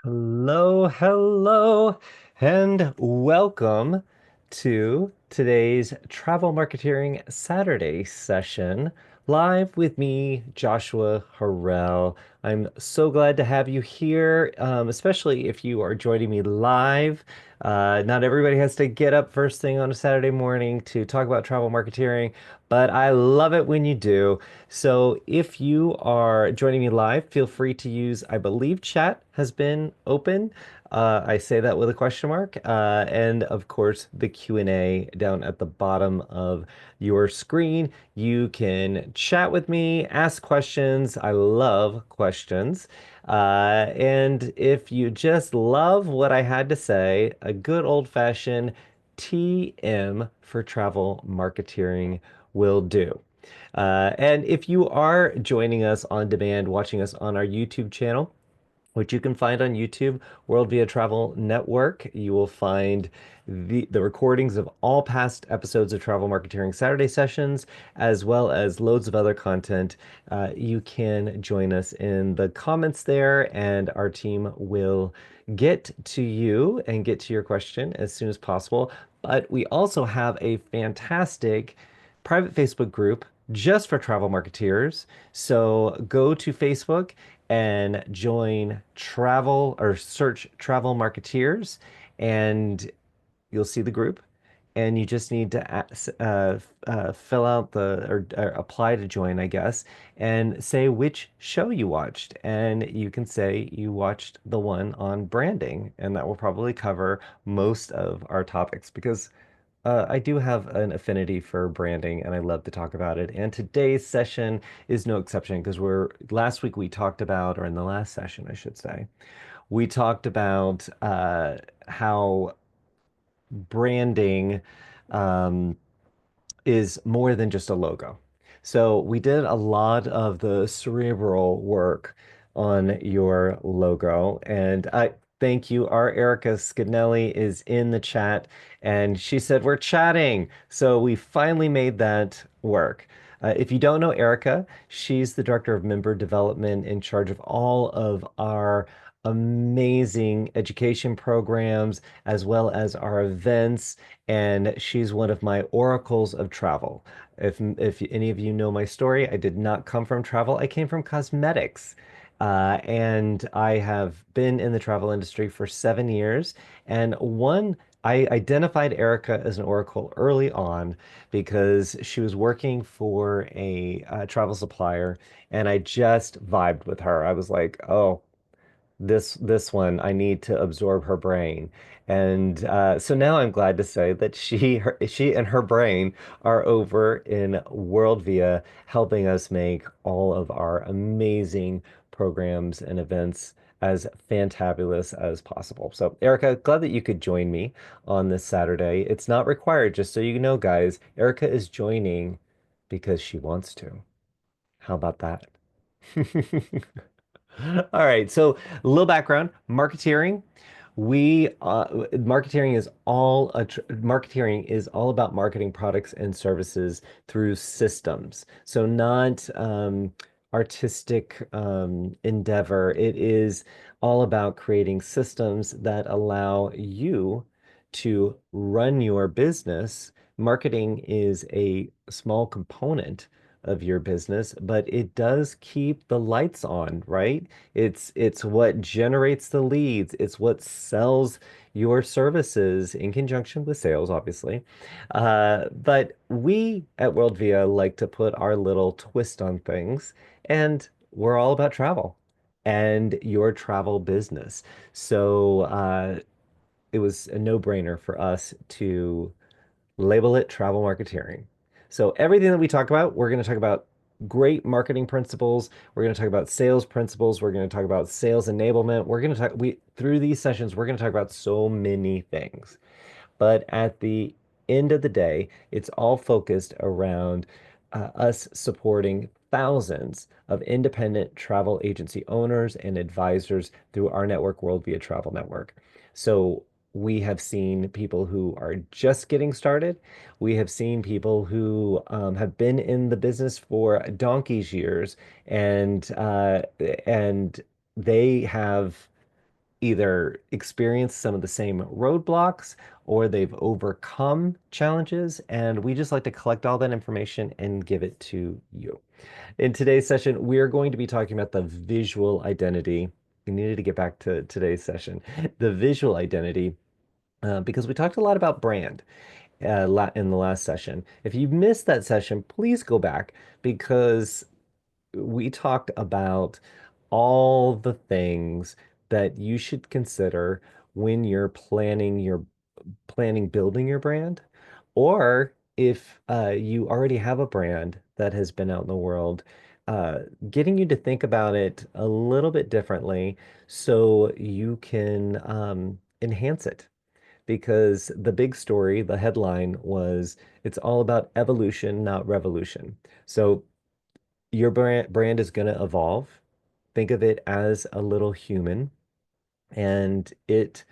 Hello, hello, and welcome to today's Travel Marketeering Saturday Session, live with me, Joshua Harrell. I'm so glad to have you here, especially if you are joining me live. Not everybody has to get up first thing on a Saturday morning to talk about travel marketeering, but I love it when you do. So if you are joining me live, feel free to use, I believe chat has been open. I say that with a question mark. And of course, the Q&A down at the bottom of your screen. You can chat with me, ask questions. I love questions. And if you just love what I had to say, a good old-fashioned TM for travel marketeering will do. And if you are joining us on demand, watching us on our YouTube channel, which you can find on YouTube, World Via Travel Network. You will find the recordings of all past episodes of Travel Marketeering Saturday Sessions, as well as loads of other content. You can join us in the comments there, and our team will get to you and get to your question as soon as possible. But we also have a fantastic private Facebook group just for travel marketeers. So go to Facebook and join travel or search travel marketeers, and you'll see the group. And you just need to fill out or apply to join, I guess, and say which show you watched. And you can say you watched the one on branding, and that will probably cover most of our topics because I do have an affinity for branding and I love to talk about it. And today's session is no exception because last week we talked about, or in the last session, I should say, we talked about how branding um, is more than just a logo. So we did a lot of the cerebral work on your logo, and I thank you. Our Erica Scannelli is in the chat, and she said we're chatting. So we finally made that work. If you don't know Erica, she's the director of member development in charge of all of our amazing education programs as well as our events, and she's one of my oracles of travel. If any of you know my story, I did not come from travel. I came from cosmetics. And I have been in the travel industry for 7 years. And I identified Erica as an oracle early on because she was working for a travel supplier, and I just vibed with her. I was like, oh, this one I need to absorb her brain. And so now I'm glad to say that she and her brain are over in Worldvia helping us make all of our amazing programs and events as fantabulous as possible. So Erica, glad that you could join me on this Saturday. It's not required, just so you know, guys. Erica is joining because she wants to. How about that? All right, so a little background, marketeering. Marketeering is all about marketing products and services through systems. So not artistic endeavor. It is all about creating systems that allow you to run your business. Marketing is a small component of your business, but it does keep the lights on, right? It's what generates the leads. It's what sells your services in conjunction with sales, obviously. But we at Worldvia like to put our little twist on things, and we're all about travel and your travel business. So it was a no-brainer for us to label it travel marketeering. So everything that we talk about, we're going to talk about great marketing principles. We're going to talk about sales principles. We're going to talk about sales enablement. We're going to talk we through these sessions, we're going to talk about so many things. But at the end of the day, it's all focused around us supporting thousands of independent travel agency owners and advisors through our network, World Via Travel Network. So we have seen people who are just getting started. We have seen people who have been in the business for donkey's years, and they have either experienced some of the same roadblocks or they've overcome challenges. And we just like to collect all that information and give it to you. In today's session, we are going to be talking about the visual identity. We needed to get back to today's session, the visual identity, because we talked a lot about brand in the last session. If you missed that session, please go back because we talked about all the things that you should consider when you're planning building your brand, or if you already have a brand that has been out in the world, uh, getting you to think about it a little bit differently so you can enhance it. Because the big story, the headline was, it's all about evolution, not revolution. So your brand is going to evolve. Think of it as a little human, and it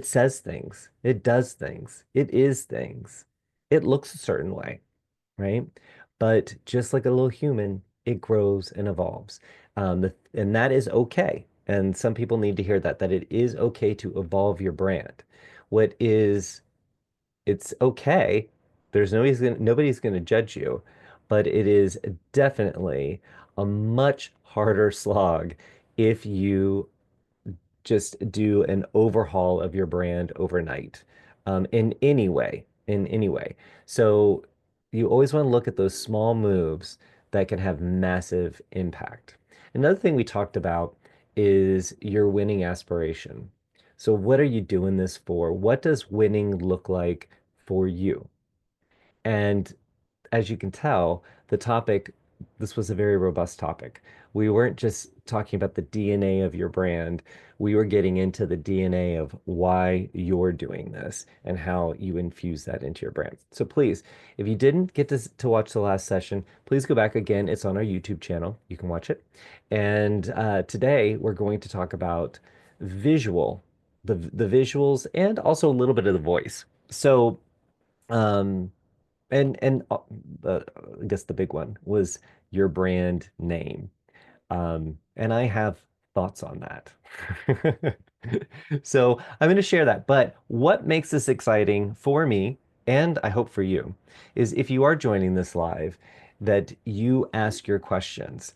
says things, it does things, it is things, it looks a certain way, right? But just like a little human, it grows and evolves. And that is okay. And some people need to hear that it is okay to evolve your brand. What is It's okay. Nobody's gonna judge you, but it is definitely a much harder slog if you just do an overhaul of your brand overnight, in any way. So you always want to look at those small moves that can have massive impact. Another thing we talked about is your winning aspiration. So what are you doing this for? What does winning look like for you? And as you can tell, this was a very robust topic. We weren't just talking about the DNA of your brand. We were getting into the DNA of why you're doing this and how you infuse that into your brand. So please, if you didn't get to watch the last session, please go back again. It's on our YouTube channel. You can watch it. And today we're going to talk about visual, the visuals, and also a little bit of the voice. So, um, and I guess the big one was your brand name. And I have thoughts on that. So I'm going to share that. But what makes this exciting for me, and I hope for you, is if you are joining this live, that you ask your questions,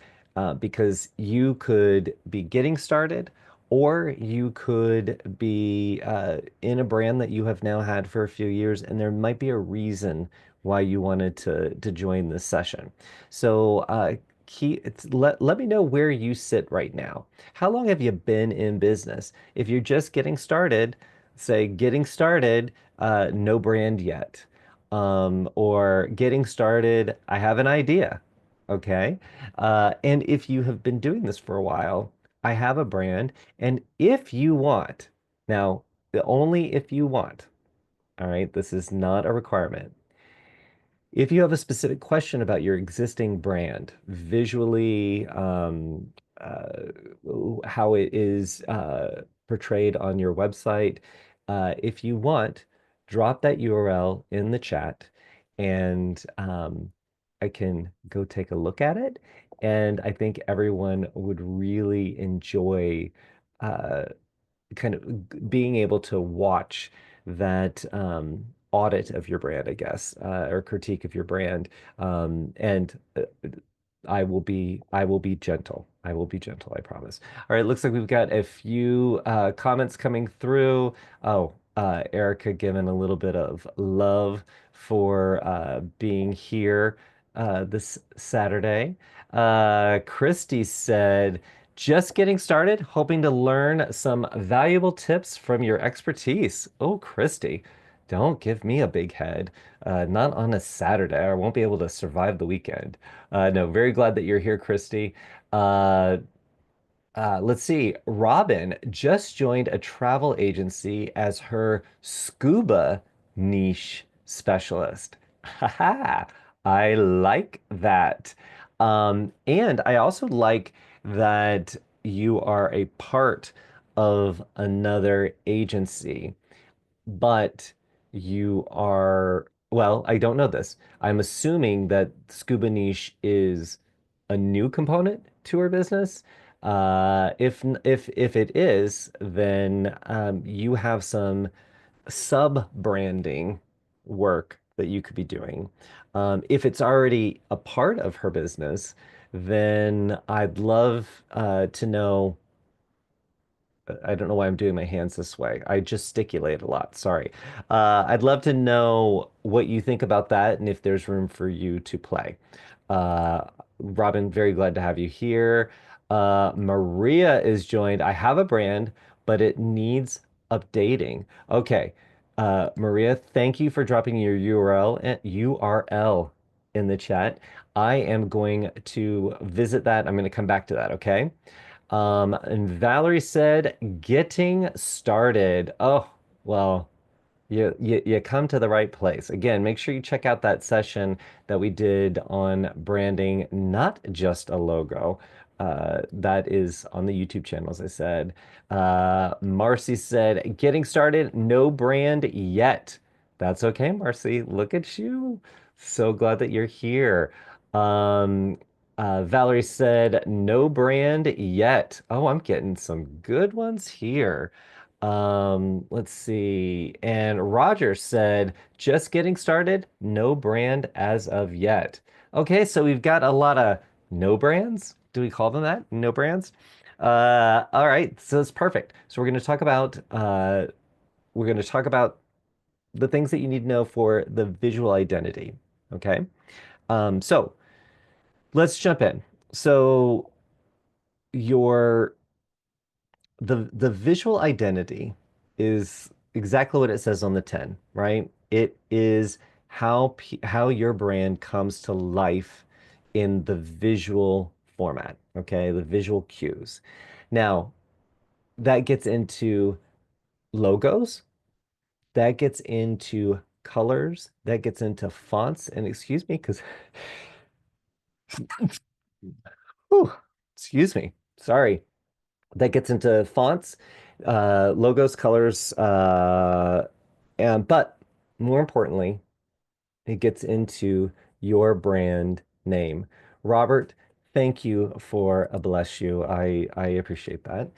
because you could be getting started, or you could be in a brand that you have now had for a few years, and there might be a reason why you wanted to join this session. So let me know where you sit right now. How long have you been in business? If you're just getting started, say getting started, no brand yet. Or getting started, I have an idea. Okay. And if you have been doing this for a while, I have a brand. And if you want, now, only if you want, all right, this is not a requirement. If you have a specific question about your existing brand, visually, how it is portrayed on your website, if you want, drop that URL in the chat and I can go take a look at it. And I think everyone would really enjoy uh, kind of being able to watch that audit of your brand, I guess, or critique of your brand. And I will be gentle. I will be gentle, I promise. All right, looks like we've got a few comments coming through. Oh, Erica giving a little bit of love for being here this Saturday. Christy said, just getting started, hoping to learn some valuable tips from your expertise. Oh, Christy, don't give me a big head. Not on a Saturday. I won't be able to survive the weekend. No, very glad that you're here, Christy. Uh, let's see. Robin just joined a travel agency as her scuba niche specialist. Haha, I like that. And I also like that you are a part of another agency, but well, I don't know this. I'm assuming that scuba niche is a new component to her business. If it is, then you have some sub-branding work that you could be doing. If it's already a part of her business, then I'd love to know. I don't know why I'm doing my hands this way. I gesticulate a lot. Sorry. I'd love to know what you think about that and if there's room for you to play. Uh, Robin, very glad to have you here. Maria is joined. I have a brand, but it needs updating. Okay. Maria, thank you for dropping your URL in the chat. I am going to visit that. I'm going to come back to that. Okay. And Valerie said, getting started. Oh, well, you come to the right place. Again, make sure you check out that session that we did on branding, not just a logo. That is on the YouTube channel, as I said. Marcy said, getting started, no brand yet. That's okay, Marcy. Look at you. So glad that you're here. Um, Valerie said, no brand yet. Oh, I'm getting some good ones here. Let's see. And Roger said, just getting started, no brand as of yet. Okay, so we've got a lot of no brands. Do we call them that? No brands? All right, so it's perfect. So we're going to talk about the things that you need to know for the visual identity. Okay. So let's jump in. So your the visual identity is exactly what it says on the 10, right? It is how your brand comes to life in the visual format, okay? The visual cues. Now, that gets into logos, that gets into colors, that gets into fonts, and excuse me, because excuse me, sorry. That gets into fonts, logos, colors, and but more importantly, it gets into your brand name. Robert, thank you for a bless you. I appreciate that.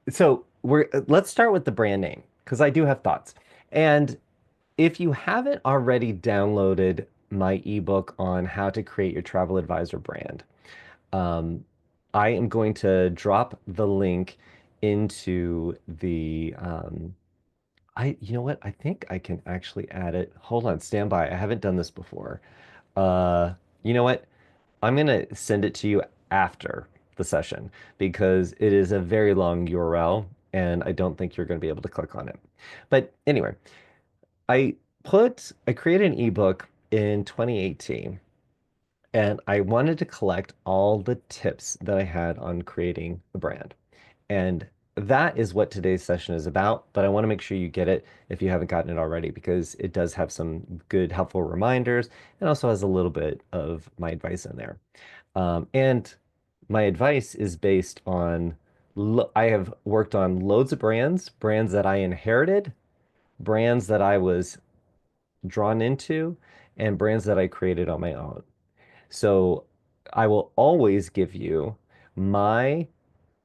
So let's start with the brand name because I do have thoughts. And if you haven't already downloaded my ebook on how to create your travel advisor brand, um, I am going to drop the link into you know what? I think I can actually add it. Hold on, stand by. I haven't done this before. Uh, you know what? I'm gonna send it to you after the session because it is a very long URL and I don't think you're going to be able to click on it. But anyway, I created an ebook in 2018 and I wanted to collect all the tips that I had on creating a brand. And that is what today's session is about. But I want to make sure you get it if you haven't gotten it already, because it does have some good, helpful reminders and also has a little bit of my advice in there. And my advice is based on, I have worked on loads of brands, brands that I inherited, brands that I was drawn into, and brands that I created on my own. So I will always give you my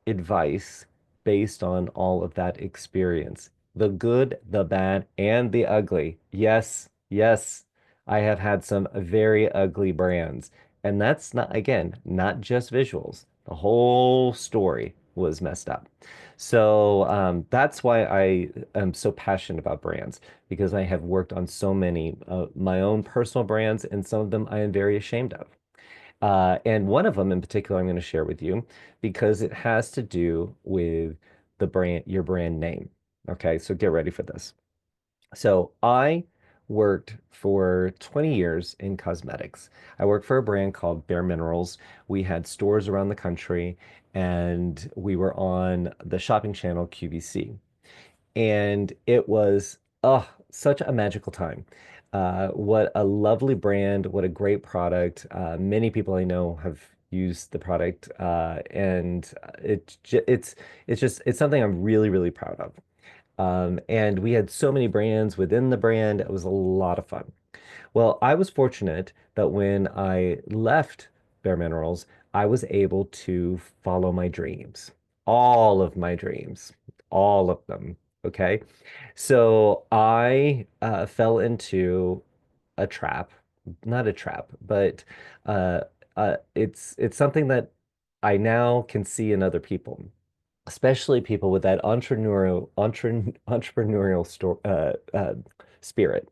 advice based on all of that experience. The good, the bad, and the ugly. Yes, yes, I have had some very ugly brands. And that's not, again, not just visuals. The whole story was messed up. So that's why I am so passionate about brands because I have worked on so many my own personal brands, and some of them I am very ashamed of. And one of them in particular, I'm going to share with you because it has to do with your brand name. Okay, so get ready for this. So I worked for 20 years in cosmetics. I worked for a brand called Bare Minerals. We had stores around the country and we were on the shopping channel QVC, and it was such a magical time. What a lovely brand, what a great product. Many people I know have used the product, and it's something I'm really, really proud of. And we had so many brands within the brand. It was a lot of fun. Well, I was fortunate that when I left Bare Minerals, I was able to follow my dreams, all of my dreams, all of them. Okay. So I fell into a trap, not a trap, but uh, it's something that I now can see in other people, especially people with that entrepreneurial spirit.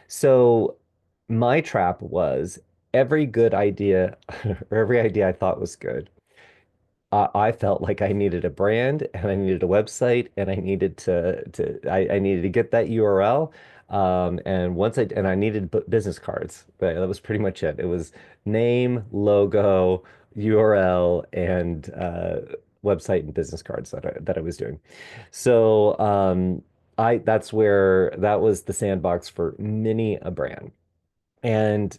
So my trap was every good idea or every idea I thought was good. I felt like I needed a brand and I needed a website and I needed I needed to get that URL. And I needed business cards. But that was pretty much it. It was name, logo, URL, and website and business cards that I was doing. So I that was the sandbox for many a brand. And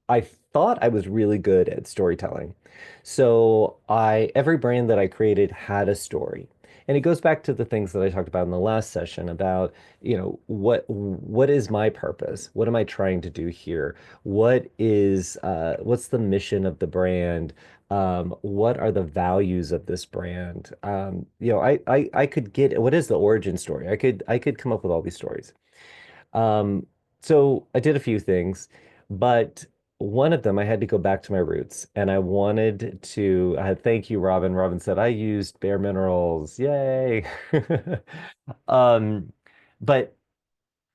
I thought I was really good at storytelling. So every brand that I created had a story. And it goes back to the things that I talked about in the last session about, what is my purpose? What am I trying to do here? What's the mission of the brand? What are the values of this brand? I could get what is the origin story? I could come up with all these stories. Um, so I did a few things, but one of them I had to go back to my roots and thank you, Robin. Robin said I used Bare Minerals. Yay. Um, but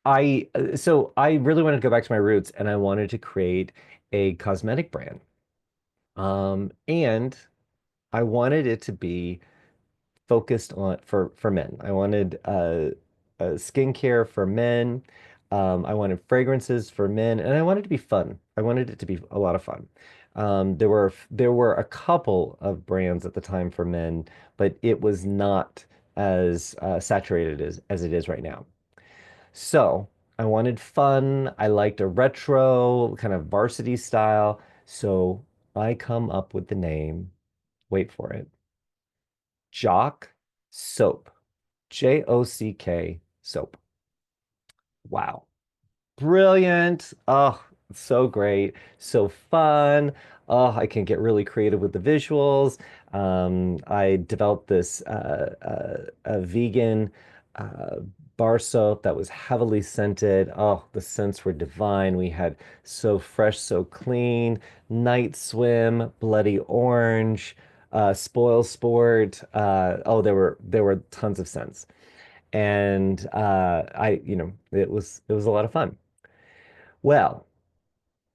I really wanted to go back to my roots and I wanted to create a cosmetic brand. And I wanted it to be focused on for men. I wanted skincare for men. I wanted fragrances for men, and I wanted it to be fun. I wanted it to be a lot of fun. There were a couple of brands at the time for men, but it was not as saturated as it is right now. So I wanted fun. I liked a retro kind of varsity style. So I come up with the name. Wait for it. Jock Soap. Jock soap. Wow. Brilliant. Oh, so great. So fun. Oh, I can get really creative with the visuals. I developed this a vegan uh, bar soap that was heavily scented. Oh, the scents were divine. We had So Fresh, So Clean, Night Swim, Bloody Orange, Spoil Sport. Oh, there were tons of scents. And it was a lot of fun. Well,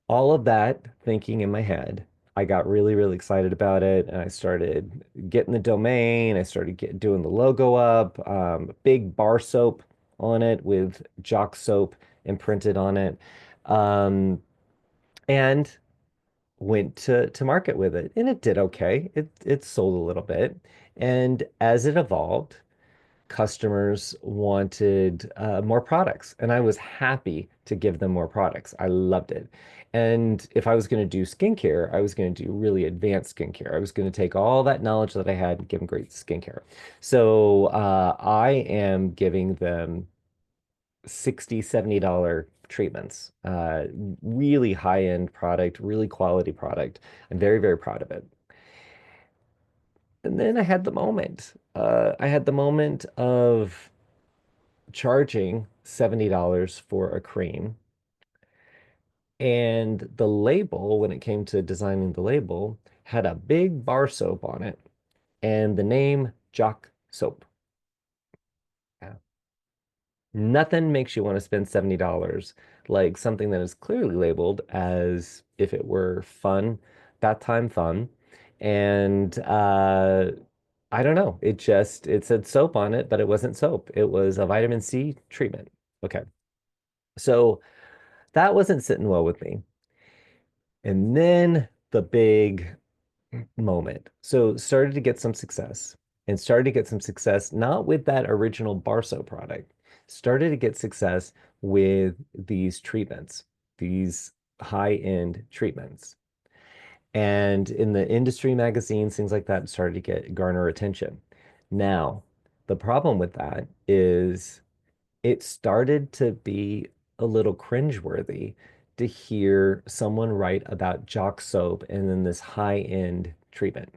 all of that thinking in my head, I got really, really excited about it, and I started getting the domain. I started doing the logo up, big bar soap on it with Jock Soap imprinted on it, um, and went to market with it, and it did okay. It sold a little bit, and as it evolved, customers wanted more products, and I was happy to give them more products. I loved it. And if I was going to do skincare, I was going to do really advanced skincare. I was going to take all that knowledge that I had and give them great skincare. So I am giving them 60, $70 treatments. Really high-end product, really quality product. I'm very, very proud of it. And then I had the moment. I had the moment of charging $70 for a cream. And the label, when it came to designing the label, had a big bar soap on it and the name Jock Soap. Yeah. Nothing makes you want to spend $70 like something that is clearly labeled as if it were fun, that time fun. And I don't know. It said soap on it, but it wasn't soap. It was a vitamin C treatment. Okay. So that wasn't sitting well with me. And then the big moment. So started to get some success and started to get some success, not with that original Barso product, started to get success with these treatments, these high-end treatments. And in the industry magazines, things like that started to garner attention. Now, the problem with that is it started to be a little cringeworthy to hear someone write about Jock soap and then this high-end treatment.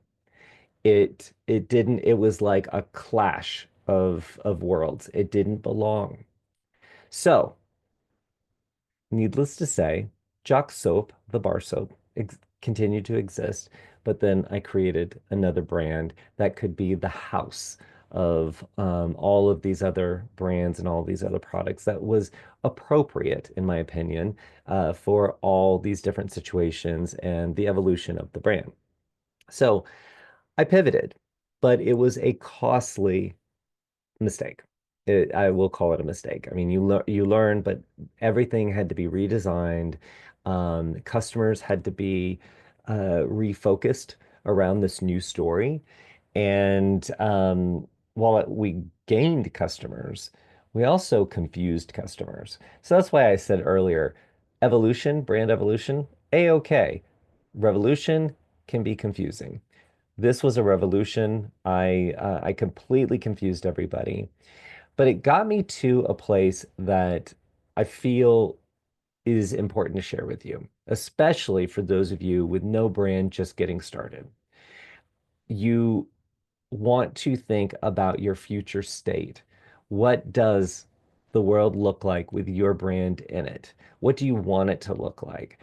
It didn't, it was like a clash of worlds. It didn't belong. So, needless to say, Jock Soap, the bar soap, ex continued to exist, but then I created another brand that could be the house of all of these other brands and all these other products that was appropriate, in my opinion, for all these different situations and the evolution of the brand. So I pivoted, but it was a costly mistake. I will call it a mistake. I mean, you learn, but everything had to be redesigned. Customers had to be refocused around this new story. And while we gained customers, we also confused customers. So that's why I said earlier, evolution, brand evolution, A-okay. Revolution can be confusing. This was a revolution. I completely confused everybody, but it got me to a place that I feel is important to share with you, especially for those of you with no brand just getting started. You want to think about your future state. What does the world look like with your brand in it? What do you want it to look like?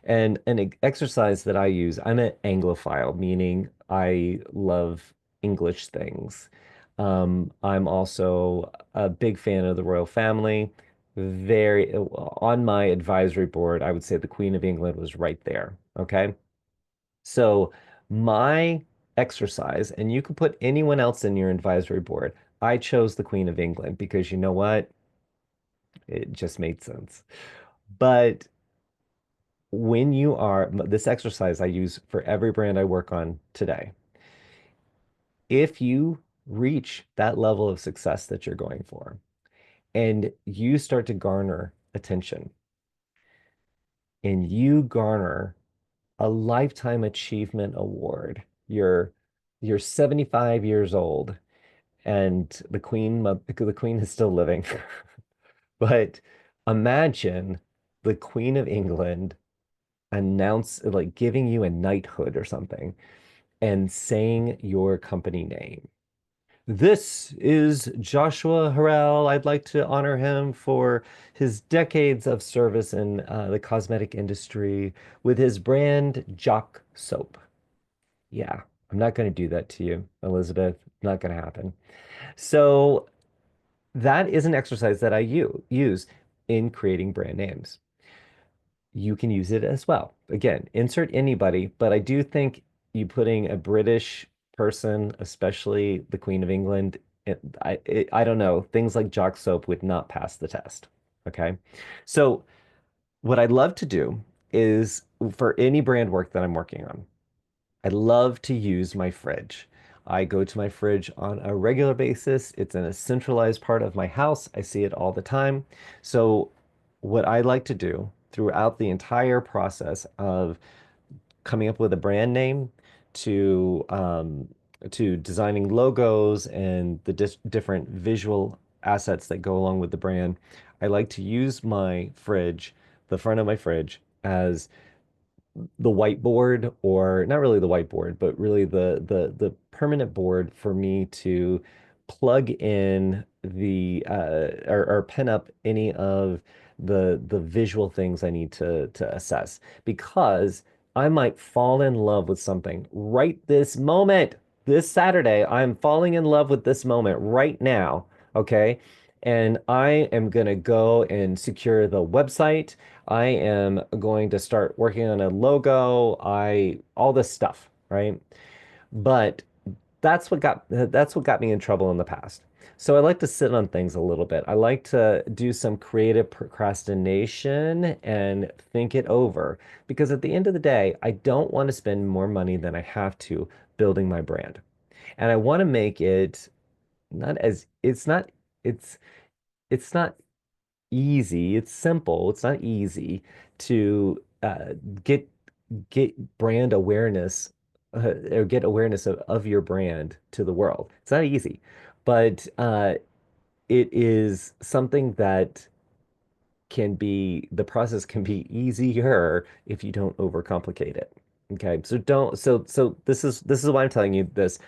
And an exercise that I use, I'm an Anglophile, meaning I love English things. I'm also a big fan of the royal family. Very, on my advisory board, I would say the Queen of England was right there. Okay. So my exercise, and you could put anyone else in your advisory board. I chose the Queen of England because you know what? It just made sense. But when you are, this exercise I use for every brand I work on today. If you reach that level of success that you're going for and you start to garner attention and you garner a lifetime achievement award, you're 75 years old and the queen is still living. But imagine the Queen of England like giving you a knighthood or something and saying your company name. This is Joshua Harrell. I'd like to honor him for his decades of service in the cosmetic industry with his brand Jock Soap. Yeah, I'm not going to do that to you, Elizabeth. Not going to happen. So that is an exercise that I use in creating brand names. You can use it as well. Again, insert anybody, but I do think you putting a British person, especially the Queen of England, I don't know, things like Jock Soap would not pass the test. Okay. So what I'd love to do is for any brand work that I'm working on, I love to use my fridge. I go to my fridge on a regular basis. It's in a centralized part of my house. I see it all the time. So, what I like to do throughout the entire process of coming up with a brand name to designing logos and the different visual assets that go along with the brand, I like to use my fridge, the front of my fridge, as the whiteboard, or not really the whiteboard, but really the permanent board for me to plug in or pin up any of the visual things I need to assess, because I might fall in love with something right this moment. This Saturday, I'm falling in love with this moment right now. Okay. And I am going to go and secure the website. I am going to start working on a logo, all this stuff, right? But that's what got me in trouble in the past. So I like to sit on things a little bit. I like to do some creative procrastination and think it over, because at the end of the day, I don't want to spend more money than I have to building my brand. And I want to make it not as it's it's not easy. It's simple. It's not easy to get brand awareness or get awareness of your brand to the world. It's not easy, but it is something that the process can be easier if you don't overcomplicate it. Okay, so don't so this is why I'm telling you this.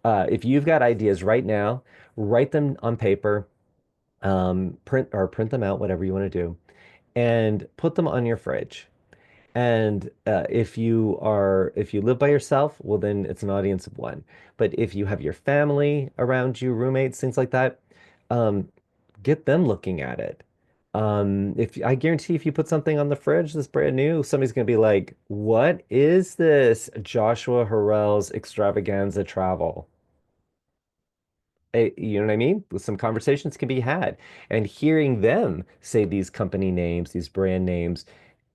If you've got ideas right now, write them on paper, print them out, whatever you want to do, and put them on your fridge. And if you live by yourself, well, then it's an audience of one. But if you have your family around you, roommates, things like that, um, get them looking at it. If I guarantee if you put something on the fridge that's brand new, somebody's gonna be like, "What is this? Joshua Harrell's Extravaganza Travel." You know what I mean? Some conversations can be had. And hearing them say these company names, these brand names,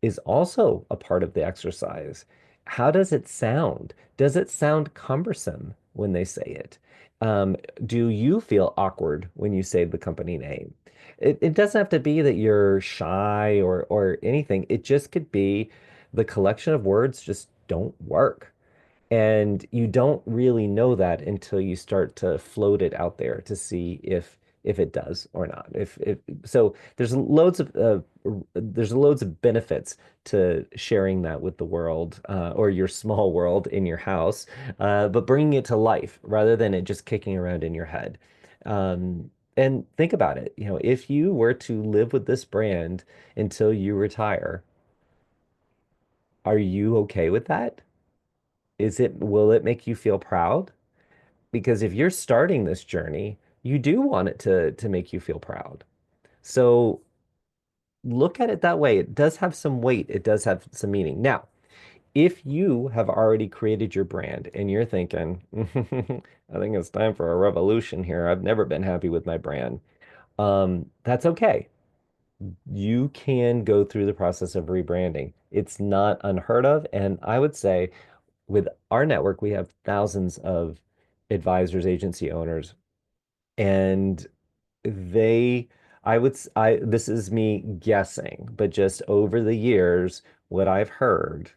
is also a part of the exercise. How does it sound? Does it sound cumbersome when they say it? Um, do you feel awkward when you say the company name? It doesn't have to be that you're shy or anything. It just could be the collection of words just don't work. And you don't really know that until you start to float it out there to see if it does or not. If so, there's loads of benefits to sharing that with the world or your small world in your house, but bringing it to life rather than it just kicking around in your head. And think about it. You know, if you were to live with this brand until you retire, are you okay with that? Will it make you feel proud? Because if you're starting this journey, you do want it to make you feel proud. So look at it that way. It does have some weight. It does have some meaning. Now, if you have already created your brand and you're thinking, I think it's time for a revolution here. I've never been happy with my brand. That's okay. You can go through the process of rebranding. It's not unheard of. And I would say with our network, we have thousands of advisors, agency owners, and they, this is me guessing, but just over the years, what I've heard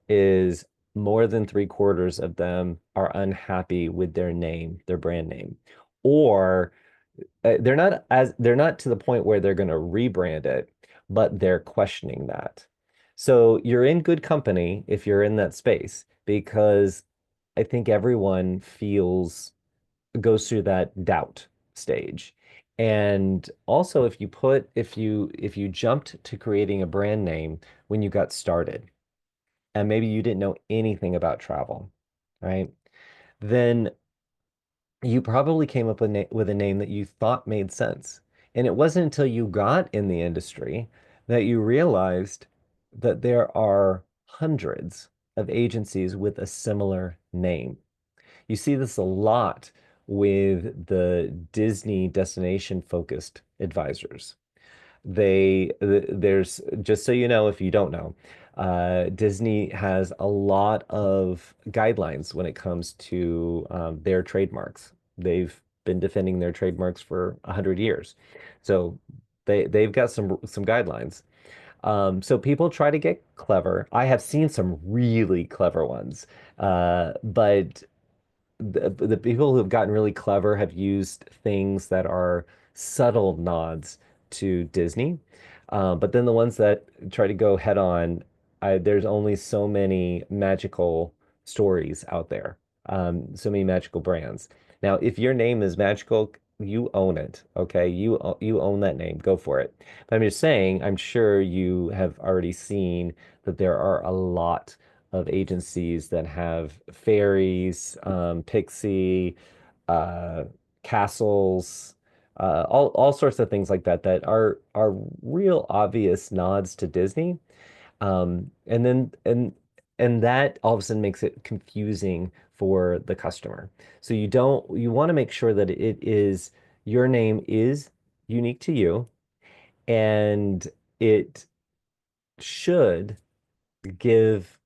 is more than three-quarters of them are unhappy with their name, their brand name, or they're not to the point where they're going to rebrand it, but they're questioning that. So you're in good company if you're in that space because I think everyone goes through that doubt stage. And also if you jumped to creating a brand name when you got started and maybe you didn't know anything about travel, right? Then you probably came up with a name that you thought made sense. And it wasn't until you got in the industry that you realized that there are hundreds of agencies with a similar name. You see this a lot with the Disney destination focused advisors. There's, just so you know, if you don't know, Disney has a lot of guidelines when it comes to their trademarks. They've been defending their trademarks for 100 years. So they've got some guidelines. So people try to get clever. I have seen some really clever ones, but the people who have gotten really clever have used things that are subtle nods to Disney. But then the ones that try to go head on, there's only so many magical stories out there, so many magical brands. Now, if your name is magical, you own it, okay? You own that name. Go for it. But I'm just saying, I'm sure you have already seen that there are a lot of agencies that have fairies, pixie, uh, castles, all sorts of things like that that are real obvious nods to Disney. And then and that all of a sudden makes it confusing for the customer. So you want to make sure that your name is unique to you and it should give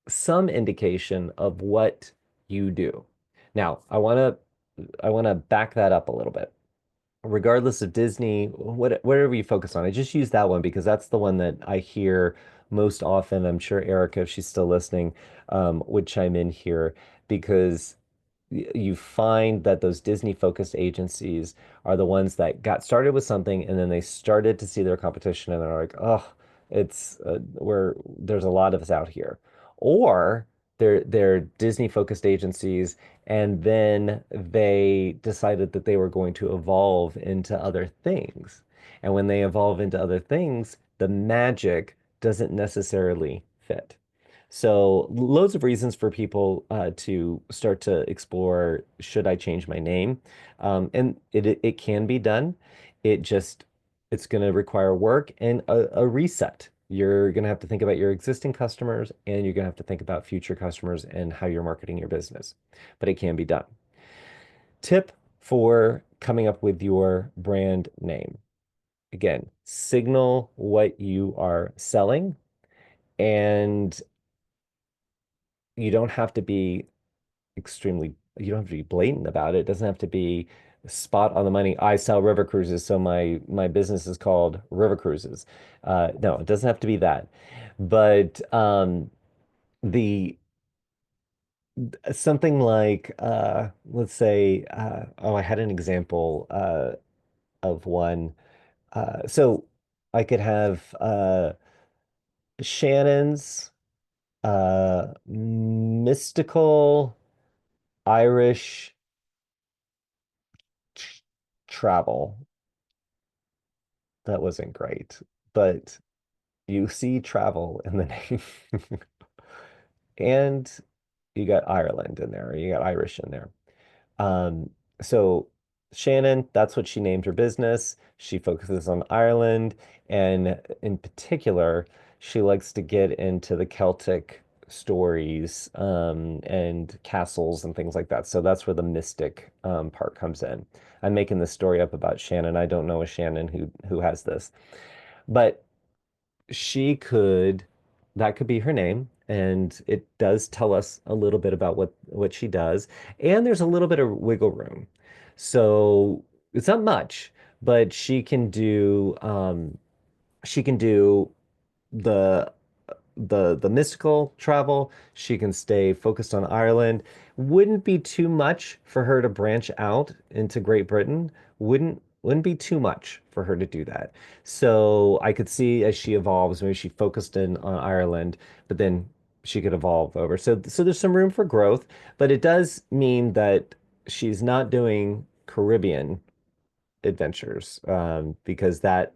some indication of what you do. Now, I want to back that up a little bit. Regardless of Disney, whatever you focus on, I just use that one because that's the one that I hear most often. I'm sure Erica, if she's still listening, would chime in here because you find that those Disney focused agencies are the ones that got started with something and then they started to see their competition and they're like, oh, there's a lot of us out here. or they're Disney focused agencies, and then they decided that they were going to evolve into other things. And when they evolve into other things, the magic doesn't necessarily fit. So, loads of reasons for people to start to explore, should I change my name? And it can be done. It just it's going to require work and a reset. You're going to have to think about your existing customers, and you're going to have to think about future customers and how you're marketing your business. But it can be done. Tip for coming up with your brand name. Again, signal what you are selling, and you don't have to be you don't have to be blatant about it. It doesn't have to be spot on the money. I sell river cruises, so my business is called River Cruises. No, it doesn't have to be that. But the something like let's say oh, I had an example of one. So I could have Shannon's mystical Irish tr- travel. That wasn't great, but you see travel in the name. And you got Ireland in there, you got Irish in there. Um, so Shannon, that's what she named her business. She focuses on Ireland, and in particular, she likes to get into the Celtic stories and castles and things like that. So that's where the mystic part comes in. I'm making this story up about Shannon. I don't know a Shannon who has this, but she could that could be her name, and it does tell us a little bit about what she does, and there's a little bit of wiggle room. So it's not much, but she can do the the mystical travel. She can stay focused on Ireland. Wouldn't be too much for her to branch out into Great Britain. Wouldn't be too much for her to do that. So I could see as she evolves, maybe she focused in on Ireland, but then she could evolve over. So there's some room for growth, but it does mean that she's not doing Caribbean adventures because that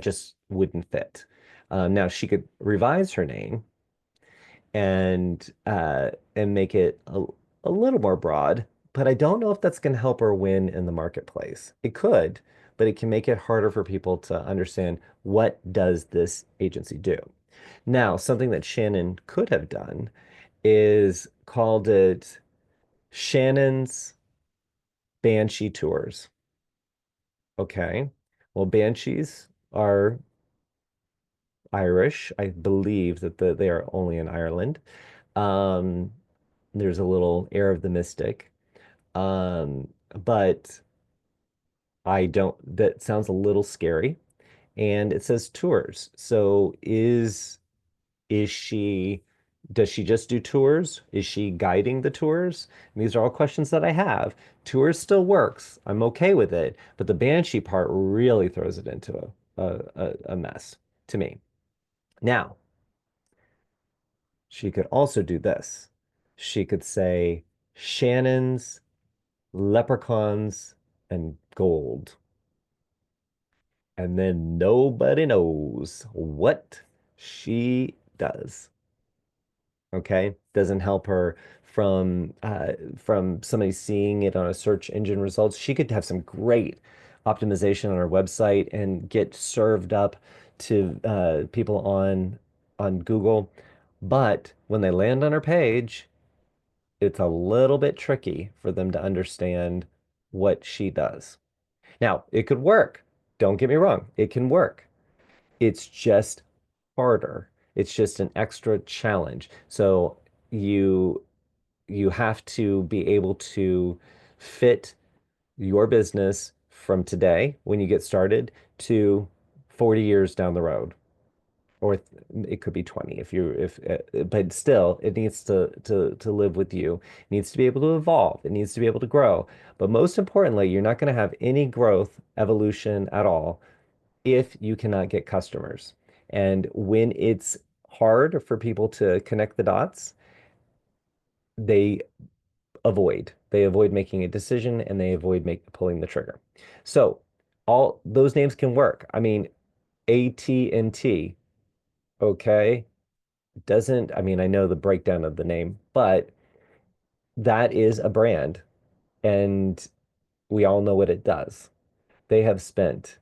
just wouldn't fit. Now she could revise her name and make it a little more broad, but I don't know if that's going to help her win in the marketplace. It could, but it can make it harder for people to understand, what does this agency do? Now, something that Shannon could have done is called it Shannon's Banshee Tours. Okay. Well, banshees are Irish. I believe that they are only in Ireland. Um, there's a little air of the mystic. But that sounds a little scary. And it says tours. So is she, does she just do tours? Is she guiding the tours? And these are all questions that I have. Tours still works. I'm okay with it, but the Banshee part really throws it into a mess to me. Now, she could also do this. She could say Shannon's Leprechauns and Gold, and then nobody knows what she does. Okay, doesn't help her from somebody seeing it on a search engine results. She could have some great optimization on her website and get served up to people on Google, but when they land on her page, it's a little bit tricky for them to understand what she does. Now, it could work. Don't get me wrong, it can work. It's just harder. It's just an extra challenge. So you you have to be able to fit your business from today when you get started to 40 years down the road. Or it could be 20 if you if but still it needs to live with you. It needs to be able to evolve. It needs to be able to grow. But most importantly, you're not going to have any growth, evolution at all if you cannot get customers. And when it's hard for people to connect the dots, they they avoid making a decision and they avoid pulling the trigger. So all those names can work. I mean, AT&T, okay, doesn't, I mean, I know the breakdown of the name, but that is a brand and we all know what it does. They have spent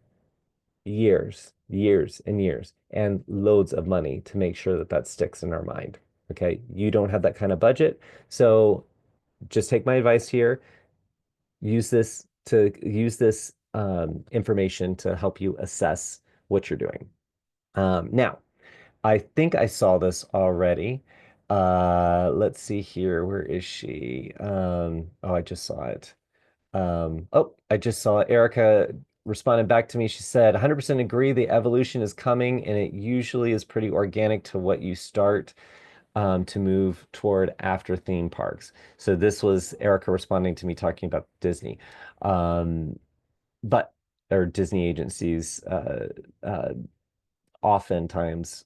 years and years and loads of money to make sure that that sticks in our mind. Okay, you don't have that kind of budget, so just take my advice here. Use this information to help you assess what you're doing. Now, I think I saw this already. Let's see here. Where is she? Oh, I just saw it. Oh, I just saw Erica responded back to me. She said, 100% agree. The evolution is coming, and it usually is pretty organic to what you start to move toward after theme parks. So this was Erica responding to me talking about Disney, um, but or Disney agencies uh, oftentimes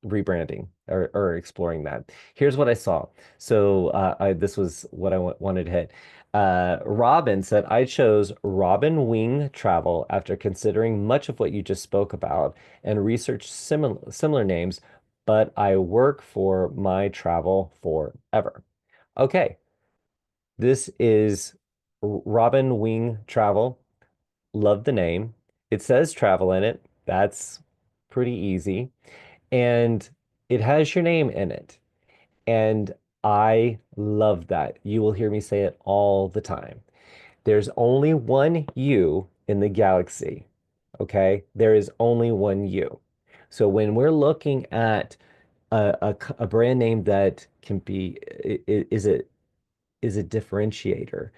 rebranding or exploring that. Here's what I saw. So this was what I wanted to hit. Robin said, I chose Robin Wing Travel after considering much of what you just spoke about and researched similar names, but I work for my travel forever. Okay, this is Robin Wing Travel. Love the name. It says travel in it. That's pretty easy. And it has your name in it. And I love that. You will hear me say it all the time. There's only one you in the galaxy. Okay? There is only one you. So when we're looking at a brand name that can be is a differentiator,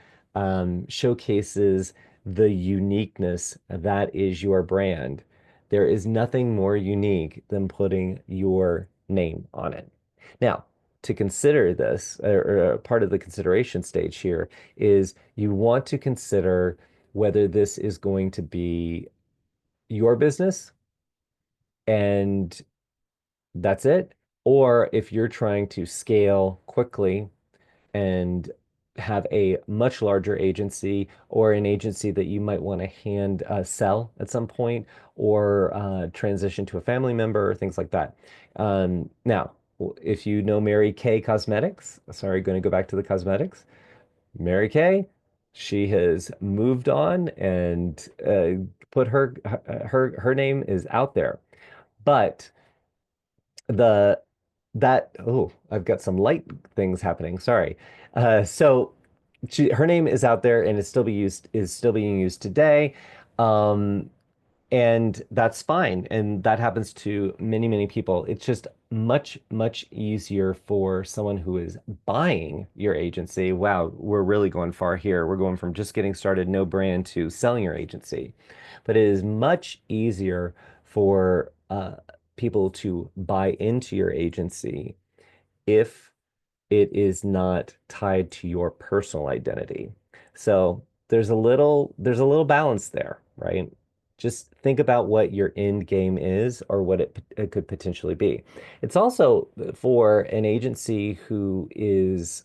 showcases the uniqueness that is your brand. There is nothing more unique than putting your name on it. Now, to consider this, or part of the consideration stage here, is you want to consider whether this is going to be your business and that's it, or if you're trying to scale quickly and have a much larger agency or an agency that you might want to hand sell at some point or transition to a family member or things like that. Now, if you know Mary Kay Cosmetics, sorry, going to go back to the cosmetics. Mary Kay, she has moved on and put her name is out there. But the that oh, I've got some light things happening. Sorry. So her name is out there and is still being used today. Um, and that's fine. And that happens to many people. It's just much easier for someone who is buying your agency. Wow, we're really going far here. We're going from just getting started, no brand, to selling your agency. But it is much easier for people to buy into your agency if it is not tied to your personal identity. So there's a little balance there, right? Just think about what your end game is or what it could potentially be. It's also for an agency who is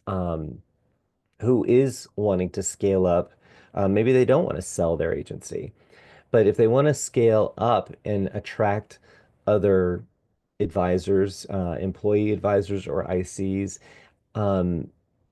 wanting to scale up. Maybe they don't want to sell their agency. But if they want to scale up and attract other advisors, employee advisors or ICs, um,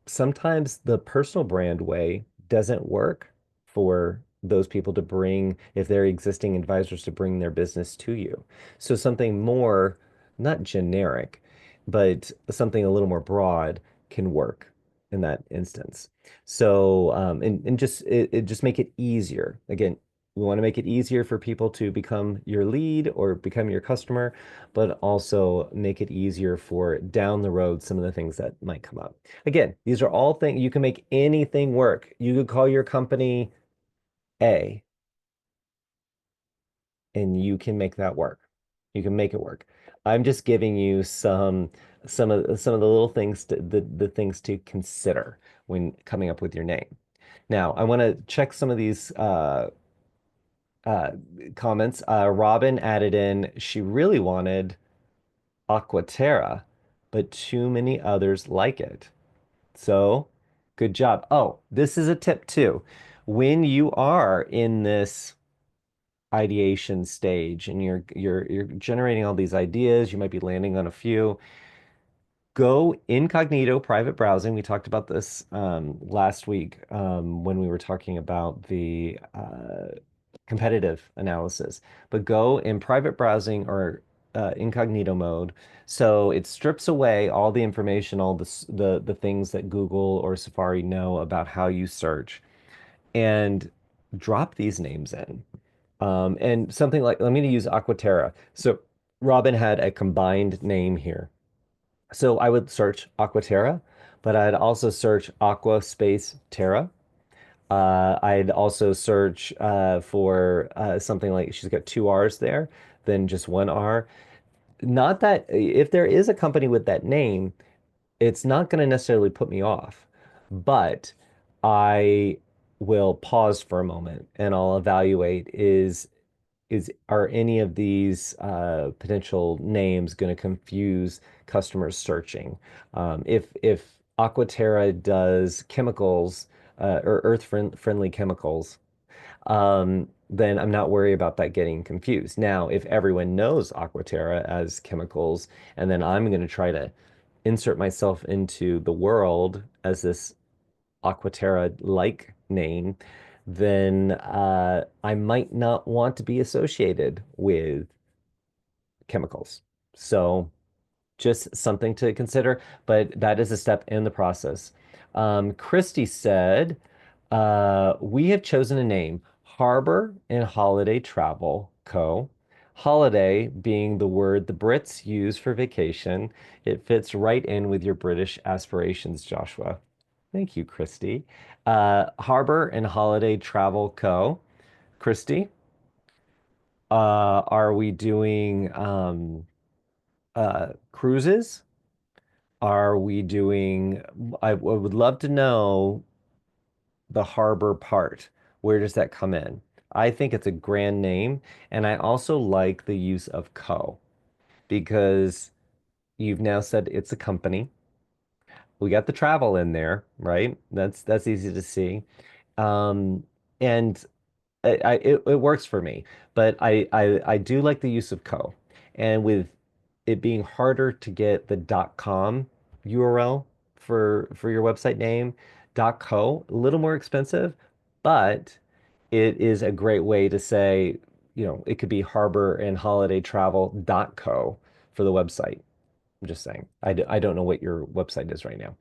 sometimes the personal brand way doesn't work for those people to bring, if they're existing advisors, to bring their business to you. So something more, not generic, but something a little more broad can work in that instance. So, and just it just make it easier. Again, we want to make it easier for people to become your lead or become your customer, but also make it easier for down the road some of the things that might come up. Again, these are all things you can make anything work. You could call your company A and you can make that work. You can make it work. I'm just giving you some of the little things the things to consider when coming up with your name. Now, I want to check some of these uh, comments. Robin added in, she really wanted Aquaterra, but too many others like it. So, good job. Oh, this is a tip too. When you are in this ideation stage and you're generating all these ideas, you might be landing on a few. Go incognito private browsing. We talked about this last week when we were talking about the competitive analysis. But go in private browsing or incognito mode. So it strips away all the information, all the things that Google or Safari know about how you search, and drop these names in. And something like, I'm going to use Aquaterra. So Robin had a combined name here. So I would search Aquaterra, but I'd also search Aqua Space Terra. I'd also search for something like she's got two R's there, then just one R. Not that if there is a company with that name, it's not going to necessarily put me off, but I will pause for a moment and I'll evaluate is are any of these potential names going to confuse customers searching? If Aquaterra does chemicals or friendly chemicals, then I'm not worried about that getting confused. Now, if everyone knows Aquaterra as chemicals, and then I'm going to try to insert myself into the world as this Aquaterra-like name, then I might not want to be associated with chemicals. So just something to consider, but that is a step in the process. Christy said, we have chosen a name, Harbor and Holiday Travel Co. Holiday being the word the Brits use for vacation. It fits right in with your British aspirations, Joshua. Thank you, Christy. Harbor and Holiday Travel Co. Christy, are we doing cruises? Are we doing, I would love to know the harbor part. Where does that come in? I think it's a grand name, and I also like the use of co because you've now said it's a company. We got the travel in there, right? That's easy to see. Um, and it works for me, but I do like the use of co. And with it being harder to get the .com URL for your website name, .co, a little more expensive, but it is a great way to say, it could be harbor and holiday travel .co for the website. I'm just saying. I don't know what your website is right now.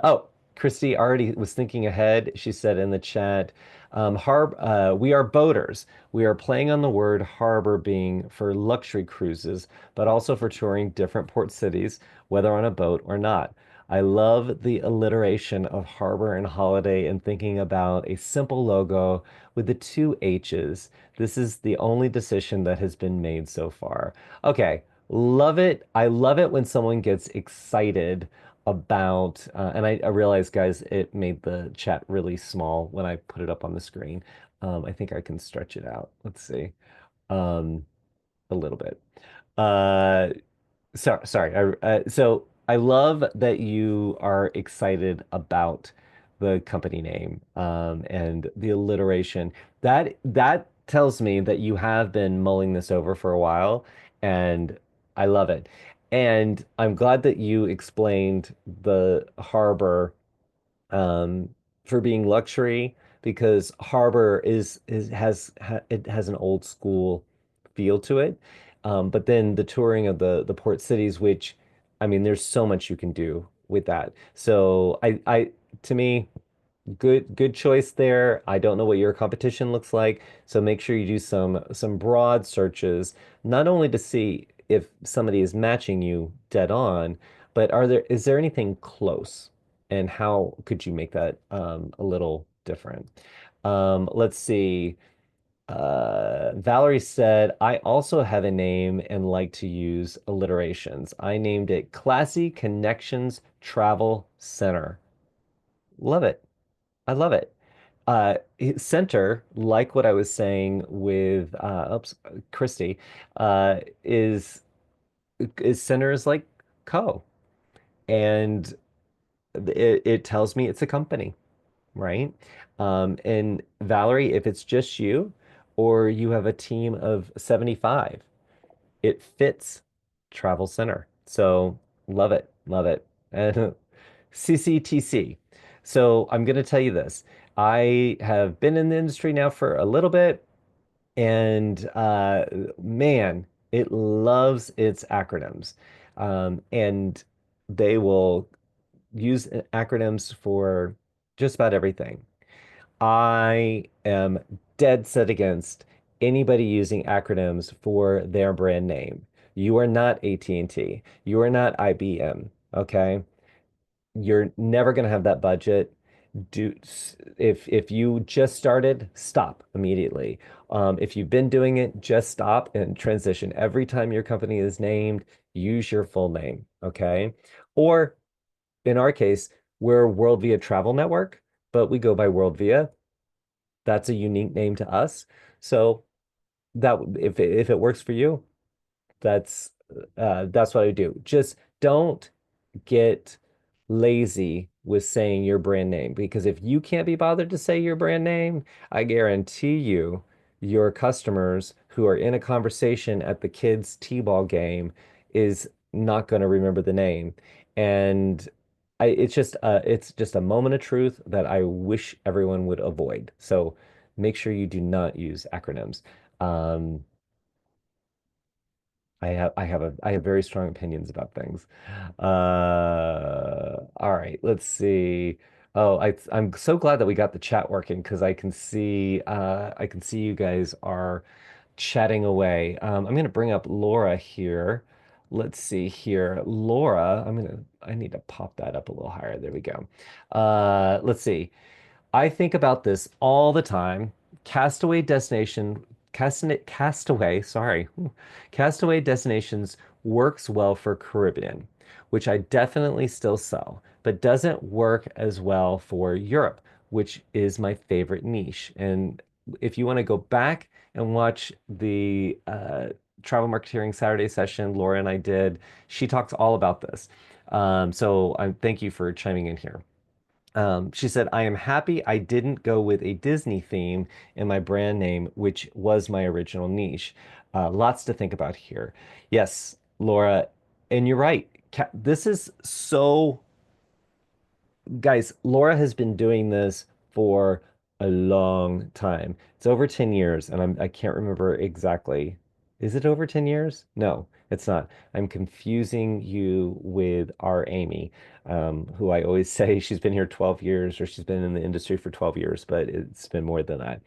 Oh, Christy already was thinking ahead. She said in the chat, we are boaters. We are playing on the word harbor being for luxury cruises, but also for touring different port cities, whether on a boat or not. I love the alliteration of harbor and holiday and thinking about a simple logo with the two H's. This is the only decision that has been made so far. Okay. Love it. I love it when someone gets excited about, and I realize, guys, it made the chat really small when I put it up on the screen. I think I can stretch it out. Let's see. Um, a little bit. Uh, sorry. So I love that you are excited about the company name and the alliteration. That tells me that you have been mulling this over for a while, and I love it. And I'm glad that you explained the harbor um, for being luxury because harbor it has an old school feel to it. But then the touring of the port cities, which I mean, there's so much you can do with that. So I to me, good choice there. I don't know what your competition looks like, so make sure you do some broad searches, not only to see if somebody is matching you dead on, but is there anything close? And how could you make that a little different? Let's see. Valerie said, I also have a name and like to use alliterations. I named it Classy Connections Travel Center. Love it. I love it. Center, like what I was saying with oops, Christy, is is centers like co, and it tells me it's a company, right? And Valerie, if it's just you or you have a team of 75, it fits Travel Center. So love it, love it. And CCTC. So I'm going to tell you this. I have been in the industry now for a little bit, and man, it loves its acronyms. And they will use acronyms for just about everything. I am dead set against anybody using acronyms for their brand name. You are not AT&T. You are not IBM, okay? You're never going to have that budget. Do if you just started, stop immediately. If you've been doing it, just stop and transition. Every time your company is named, use your full name, okay? Or in our case, we're World Via Travel Network, but we go by World Via. That's a unique name to us. So that if it works for you, that's that's what I do. Just don't get lazy with saying your brand name, because if you can't be bothered to say your brand name, I guarantee you your customers who are in a conversation at the kids' t-ball game is not going to remember the name. And it's just a moment of truth that I wish everyone would avoid. So make sure you do not use acronyms. Um, I have very strong opinions about things. All right, let's see. Oh, I'm so glad that we got the chat working because I can see you guys are chatting away. I'm gonna bring up Laura here. Let's see here. Laura, I need to pop that up a little higher. There we go. Let's see. I think about this all the time. Castaway destination, Castaway, sorry. Castaway destinations works well for Caribbean, which I definitely still sell, but doesn't work as well for Europe, which is my favorite niche. And if you want to go back and watch the Travel Marketeering Saturday session Laura and I did, she talks all about this. So I thank you for chiming in here. She said, I am happy I didn't go with a Disney theme in my brand name, which was my original niche. Lots to think about here. Yes, Laura, and you're right. This is so guys, Laura has been doing this for a long time. It's over 10 years, and I can't remember exactly. Is it over 10 years? No, it's not. I'm confusing you with our Amy, who I always say she's been here 12 years or she's been in the industry for 12 years, but it's been more than that.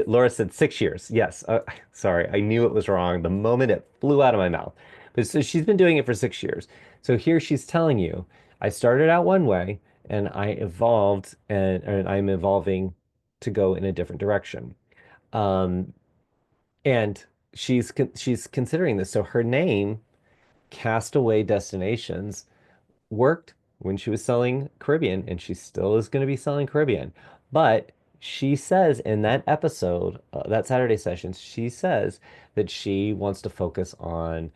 Laura said 6 years. Yes. Sorry, I knew it was wrong the moment it flew out of my mouth. But so she's been doing it for 6 years. So here she's telling you, I started out one way and I evolved and I'm evolving to go in a different direction. Um, and she's considering this. So her name, Castaway Destinations, worked when she was selling Caribbean, and she still is going to be selling Caribbean. But she says in that episode, that Saturday session, she says that she wants to focus on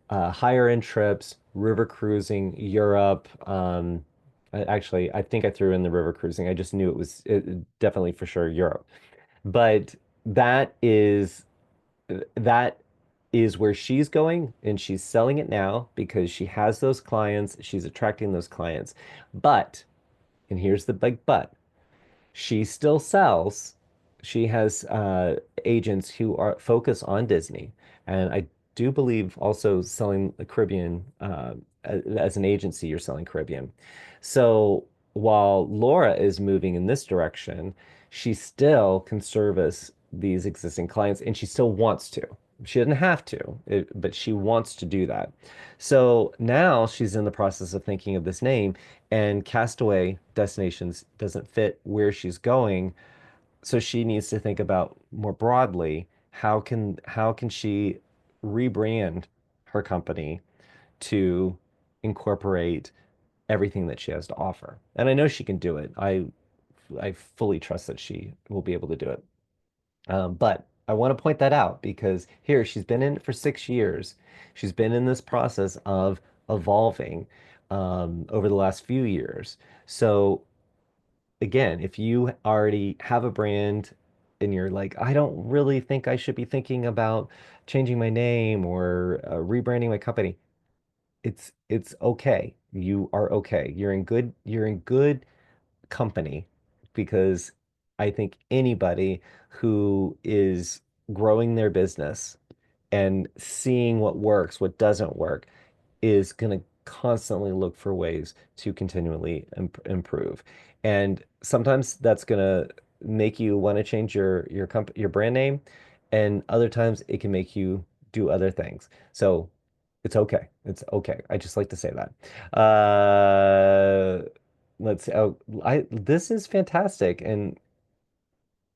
higher end trips, river cruising, Europe. Actually, I think I threw in the river cruising. I just knew definitely for sure Europe. But that is that is where she's going, and she's selling it now because she has those clients, she's attracting those clients. But, and here's the big but, she still sells. She has agents who are focus on Disney, and I do believe also selling the Caribbean as an agency, you're selling Caribbean. So while Laura is moving in this direction, she still can service these existing clients, and she still wants to. She didn't have to, but she wants to do that. So now she's in the process of thinking of this name, and Castaway Destinations doesn't fit where she's going. So she needs to think about more broadly, how can she rebrand her company to incorporate everything that she has to offer. And I know she can do it. I fully trust that she will be able to do it. But I want to point that out because here she's been in it for 6 years. She's been in this process of evolving over the last few years. So again, if you already have a brand and you're like, I don't really think I should be thinking about changing my name or rebranding my company, it's okay. You are okay. You're in good company because I think anybody who is growing their business and seeing what works, what doesn't work, is going to constantly look for ways to continually improve. And sometimes that's going to make you want to change your brand name, and other times it can make you do other things. So it's okay. It's okay. I just like to say that. Let's see. Oh, I this is fantastic. And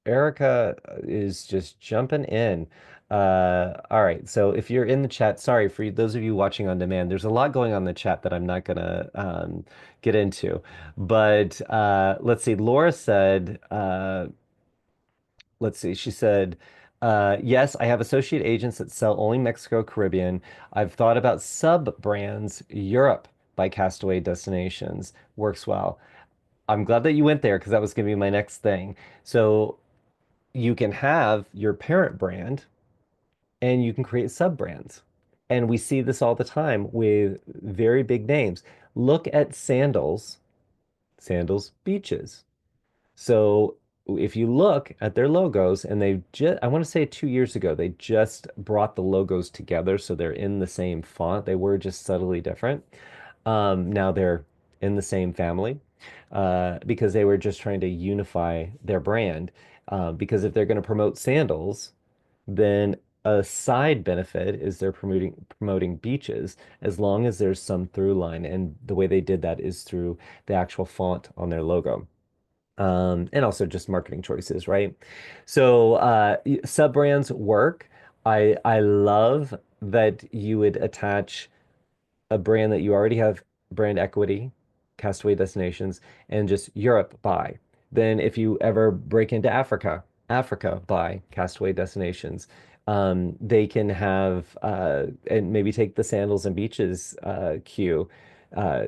Erica is just jumping in. All right. So if you're in the chat, sorry for those of you watching on demand, there's a lot going on in the chat that I'm not gonna get into. But let's see. Laura said, let's see. She said, yes, I have associate agents that sell only Mexico, Caribbean. I've thought about sub-brands, Europe by Castaway Destinations. Works well. I'm glad that you went there because that was going to be my next thing. So you can have your parent brand and you can create sub brands. And we see this all the time with very big names. Look at Sandals Beaches. So if you look at their logos, and they just, I want to say 2 years ago, they just brought the logos together so they're in the same font. They were just subtly different. Now they're in the same family because they were just trying to unify their brand. Because if they're going to promote sandals, then a side benefit is they're promoting beaches as long as there's some through line. And the way they did that is through the actual font on their logo. And also just marketing choices, right? So sub brands work. I love that you would attach a brand that you already have brand equity, Castaway Destinations, and just Europe by. Then if you ever break into Africa, Africa by Castaway Destinations. They can have and maybe take the sandals and beaches cue, uh,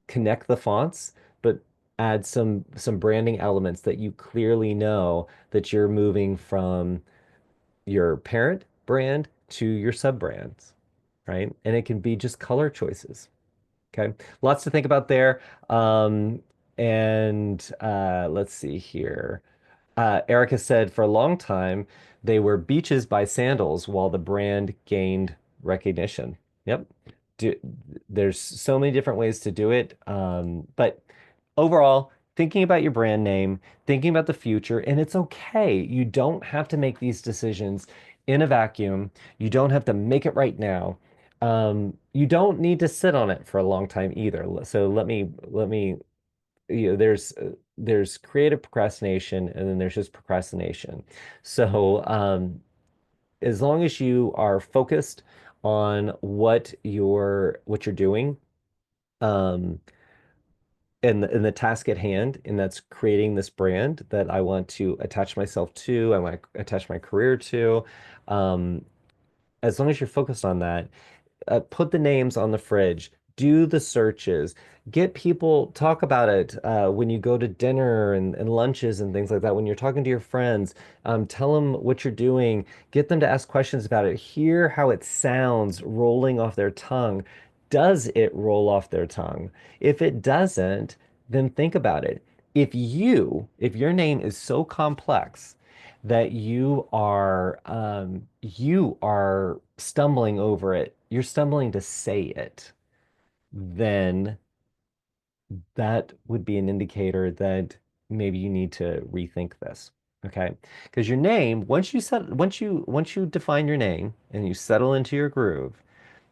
connect the fonts, but add some branding elements that you clearly know that you're moving from your parent brand to your sub brands, right? And it can be just color choices. Okay. Lots to think about there. And let's see here. Erica said for a long time they were beaches by sandals while the brand gained recognition. Yep. Do, there's so many different ways to do it. But overall, thinking about your brand name, thinking about the future, and it's okay. You don't have to make these decisions in a vacuum. You don't have to make it right now. You don't need to sit on it for a long time either. So let me there's creative procrastination and then there's just procrastination. So as long as you are focused on what you're doing, um, and the task at hand, and that's creating this brand that I want to attach myself to, I want to attach my career to. Um, as long as you're focused on that, put the names on the fridge, do the searches, get people talk about it when you go to dinner and lunches and things like that. When you're talking to your friends, tell them what you're doing, get them to ask questions about it, hear how it sounds rolling off their tongue. Does it roll off their tongue? If it doesn't, then think about it. If your name is so complex that you are stumbling over it, you're stumbling to say it, then that would be an indicator that maybe you need to rethink this. Okay? Because your name, once you define your name and you settle into your groove,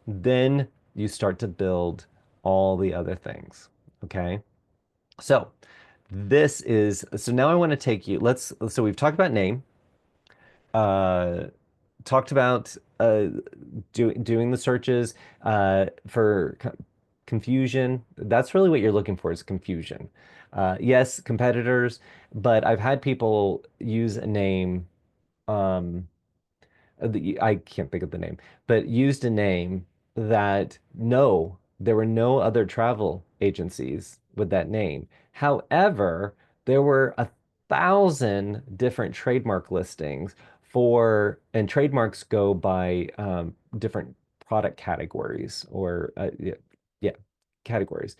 then you start to build all the other things. Okay? So so now I want to take you, so we've talked about name, uh, talked about doing the searches for confusion. That's really what you're looking for is confusion. Yes, competitors, but I've had people use a name I can't think of the name, but used a name that no, there were no other travel agencies with that name. However, there were 1,000 different trademark listings and trademarks go by different product categories or yeah, categories.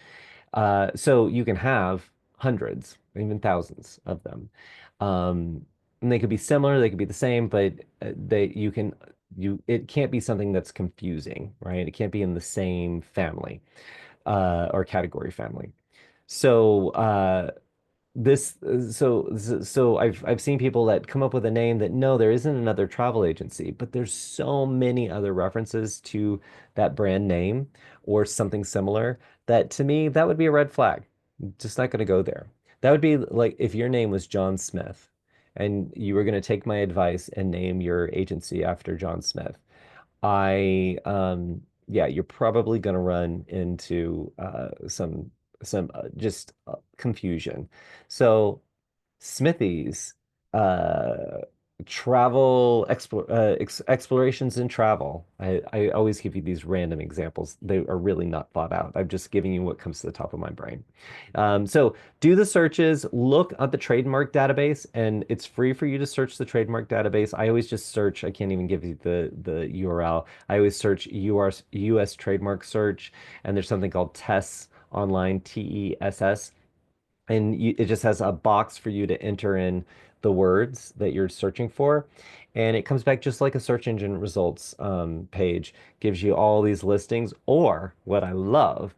So you can have hundreds, even thousands of them. Um, and they could be similar, they could be the same, but it can't be something that's confusing, right? It can't be in the same family or category family. So I've seen people that come up with a name that no, there isn't another travel agency, but there's so many other references to that brand name or something similar that to me that would be a red flag. Just not going to go there. That would be like if your name was John Smith and you were going to take my advice and name your agency after John Smith. Yeah, you're probably going to run into some confusion. So Smithy's uh, explorations in travel. I always give you these random examples. They are really not thought out. I'm just giving you what comes to the top of my brain. So do the searches, look at the trademark database, and it's free for you to search the trademark database. I always just search. I can't even give you the URL. I always search US trademark search, and there's something called TESS online, TESS, and it just has a box for you to enter in the words that you're searching for. And it comes back just like a search engine results page, gives you all these listings. Or what I love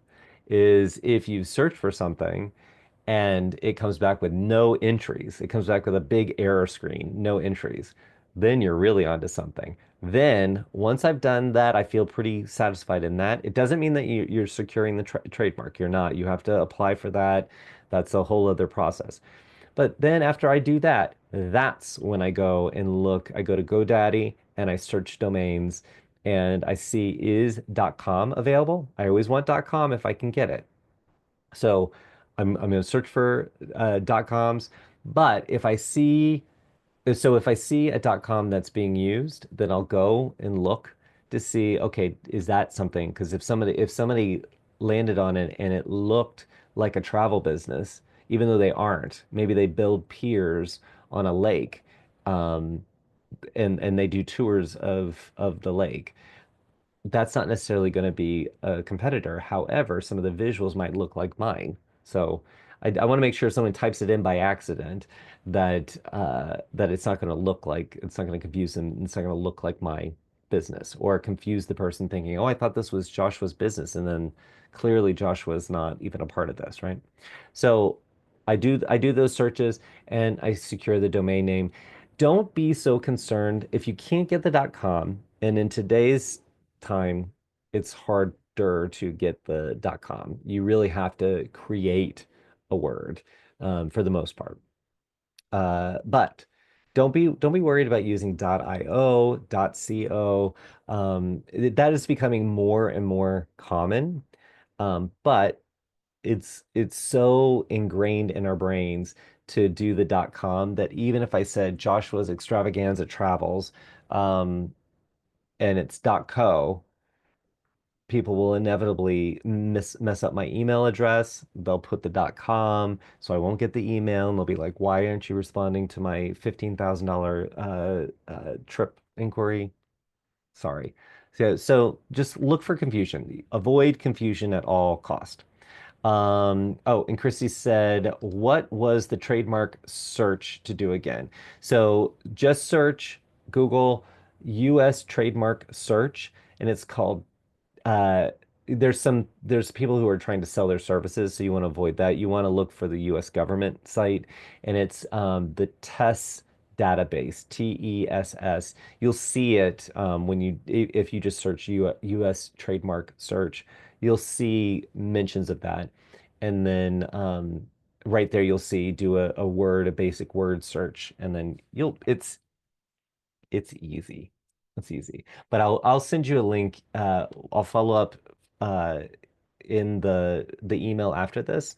is if you search for something and it comes back with no entries, it comes back with a big error screen, no entries, then you're really onto something. Then, once I've done that, I feel pretty satisfied in that. It doesn't mean that you're securing the trademark. You're not. You have to apply for that. That's a whole other process. But then after I do that, that's when I go and look. I go to GoDaddy and I search domains and I see is .com available? I always want .com if I can get it. So I'm going to search for .coms, but if I see a .com that's being used, then I'll go and look to see, okay, is that something? Because if somebody landed on it and it looked like a travel business, even though they aren't, maybe they build piers on a lake, um, and they do tours of the lake, that's not necessarily going to be a competitor. However, some of the visuals might look like mine. So I want to make sure if someone types it in by accident that it's not going to confuse them. It's not going to look like my business or confuse the person thinking, oh, I thought this was Joshua's business, and then clearly Joshua is not even a part of this, right? So I do those searches and I secure the domain name. Don't be so concerned if you can't get the .com, and in today's time, it's harder to get the .com. You really have to create a word for the most part. But don't be worried about using .io, .co. That is becoming more and more common. But it's so ingrained in our brains to do the .com that even if I said Joshua's Extravaganza Travels, and it's .co, people will inevitably mess up my email address. They'll put the .com, so I won't get the email, and they'll be like, "Why aren't you responding to my $15,000 trip inquiry?" Sorry. So just look for confusion. Avoid confusion at all cost. Oh, and Christy said, what was the trademark search to do again? So just search Google US trademark search, and it's called uh, there's people who are trying to sell their services, so you want to avoid that. You want to look for the U.S. government site, and it's the TESS database, TESS. You'll see it if you just search U.S. trademark search, you'll see mentions of that, and then right there you'll see do a basic word search, and then it's easy. It's easy. But I'll send you a link. I'll follow up uh, in the email after this.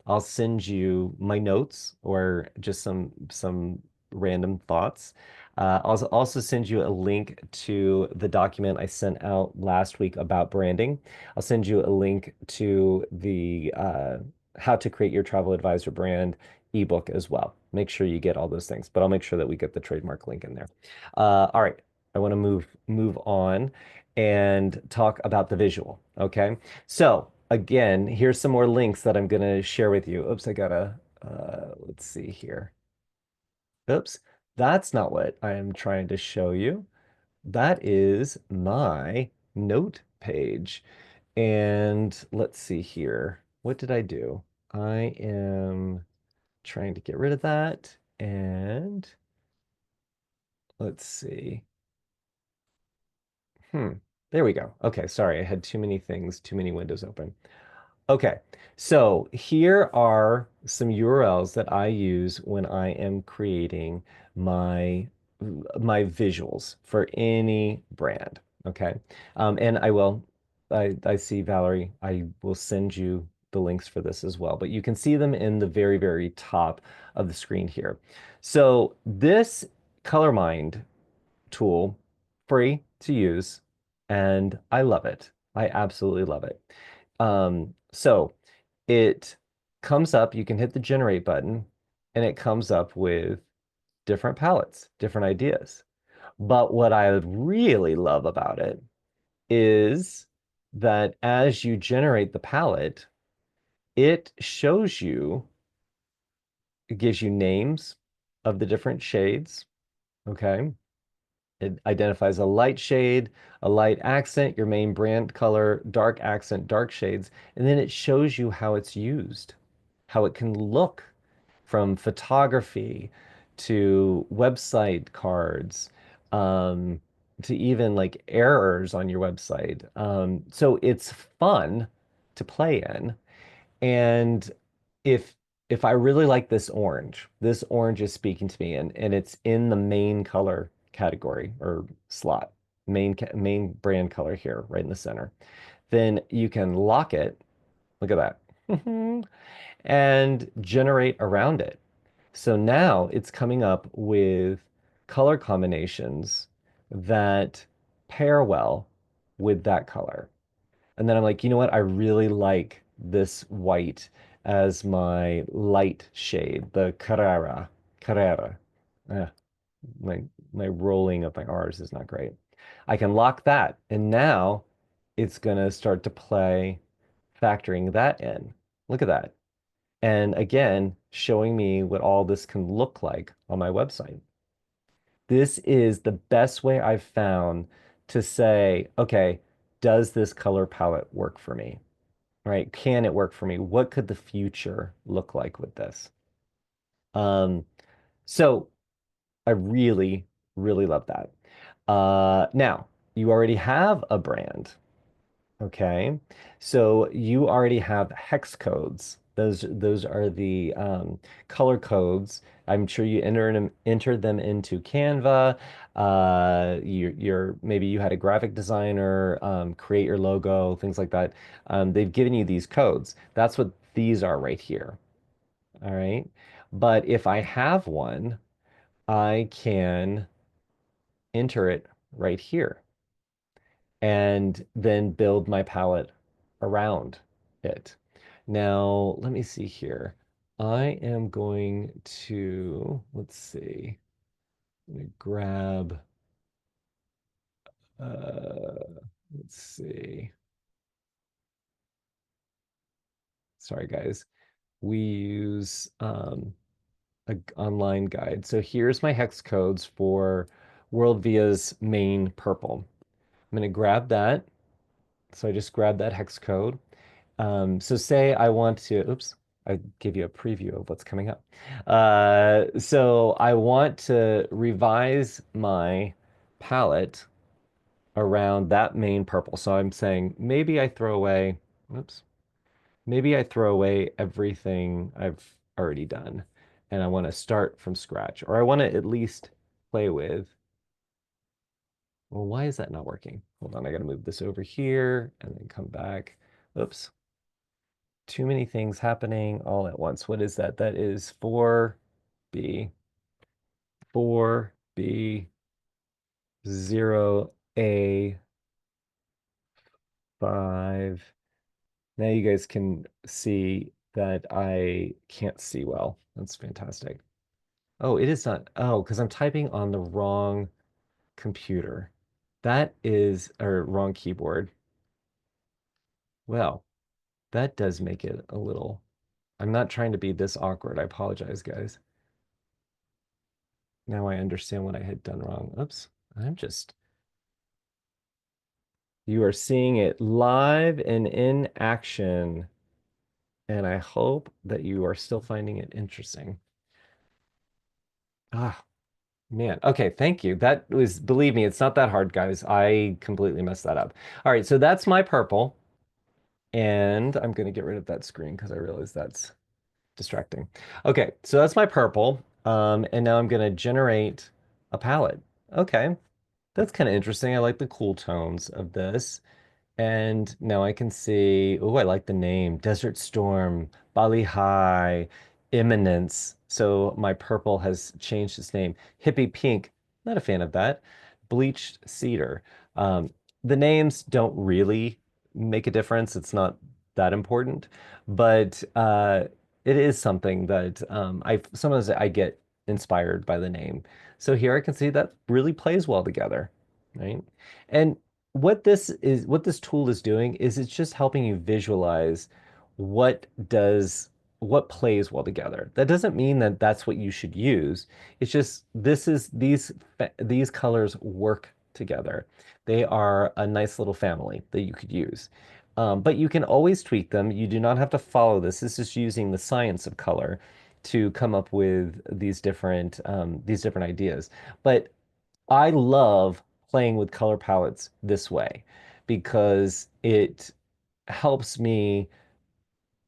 I'll send you my notes or just some random thoughts. I'll also send you a link to the document I sent out last week about branding. I'll send you a link to the How to Create Your Travel Advisor Brand ebook as well. Make sure you get all those things, but I'll make sure that we get the trademark link in there. All right, I want to move on and talk about the visual. Okay, so again, here's some more links that I'm going to share with you. Oops, I gotta let's see here. Oops, that's not what I am trying to show you. That is my note page. And let's see here. What did I do? I am trying to get rid of that. And let's see. Hmm. There we go. Okay, sorry. I had too many things, too many windows open. Okay, so here are some URLs that I use when I am creating my my visuals for any brand. Okay, and I see Valerie. I will send you the links for this as well, but you can see them in the very, very top of the screen here. So this ColorMind tool, free to use, and I love it. I absolutely love it. So it comes up, you can hit the generate button, and it comes up with different palettes, different ideas. But what I really love about it is that as you generate the palette, it shows you, it gives you names of the different shades. Okay. It identifies a light shade, a light accent, your main brand color, dark accent, dark shades, and then it shows you how it's used, how it can look from photography to website cards, um, to even like errors on your website. So it's fun to play in. And if if I really like this orange is speaking to me, and it's in the main color category or slot, main brand color here, right in the center, then you can lock it. Look at that. And generate around it. So now it's coming up with color combinations that pair well with that color. And then I'm like, you know what? I really like this white as my light shade, the Carrera. Carrera. Eh, my my rolling of my R's is not great. I can lock that, and now it's gonna start to play factoring that in. Look at that. And again, showing me what all this can look like on my website. This is the best way I've found to say, okay, does this color palette work for me? Right? Can it work for me? What could the future look like with this? Um, so I really, really love that. Now, you already have a brand. Okay, so you already have hex codes. Those are the color codes. I'm sure you enter them into Canva. Maybe you had a graphic designer create your logo, things like that. They've given you these codes. That's what these are right here. All right. But if I have one, I can enter it right here and then build my palette around it. Now, let me see here. I am going to, let's see, let me grab, let's see. Sorry, guys. We use a online guide. So here's my hex codes for WorldVia's main purple. I'm going to grab that. So I just grabbed that hex code. So say I want to, oops, I gave you a preview of what's coming up. So I want to revise my palette around that main purple. So I'm saying maybe I throw away, oops, maybe I throw away everything I've already done and I want to start from scratch, or I want to at least play with, well, why is that not working? Hold on, I got to move this over here and then come back. Oops. Too many things happening all at once. What is that? That is 4B. 4. B0A5. Now you guys can see that I can't see well. That's fantastic. Oh, it is not. Oh, because I'm typing on the wrong computer. That is, or wrong keyboard. Well, that does make it a little. I'm not trying to be this awkward. I apologize, guys. Now I understand what I had done wrong. Oops. I'm just. You are seeing it live and in action, and I hope that you are still finding it interesting. Ah, man. Okay, thank you. That was, believe me, it's not that hard, guys. I completely messed that up. All right, so that's my purple, and I'm going to get rid of that screen because I realize that's distracting. Okay, so that's my purple, and now I'm going to generate a palette. Okay, that's kind of interesting. I like the cool tones of this. And now I can see, oh, I like the name, Desert Storm, Bali High, Imminence. So my purple has changed its name. Hippie Pink, not a fan of that. Bleached Cedar. Um, the names don't really make a difference. It's not that important, but it is something that I sometimes I get inspired by the name. So here I can see that really plays well together, right? And what this tool is doing is it's just helping you visualize what does what plays well together. That doesn't mean that that's what you should use. It's just these colors work together. They are a nice little family that you could use. But you can always tweak them. You do not have to follow this. This is using the science of color to come up with these different ideas. But I love playing with color palettes this way because it helps me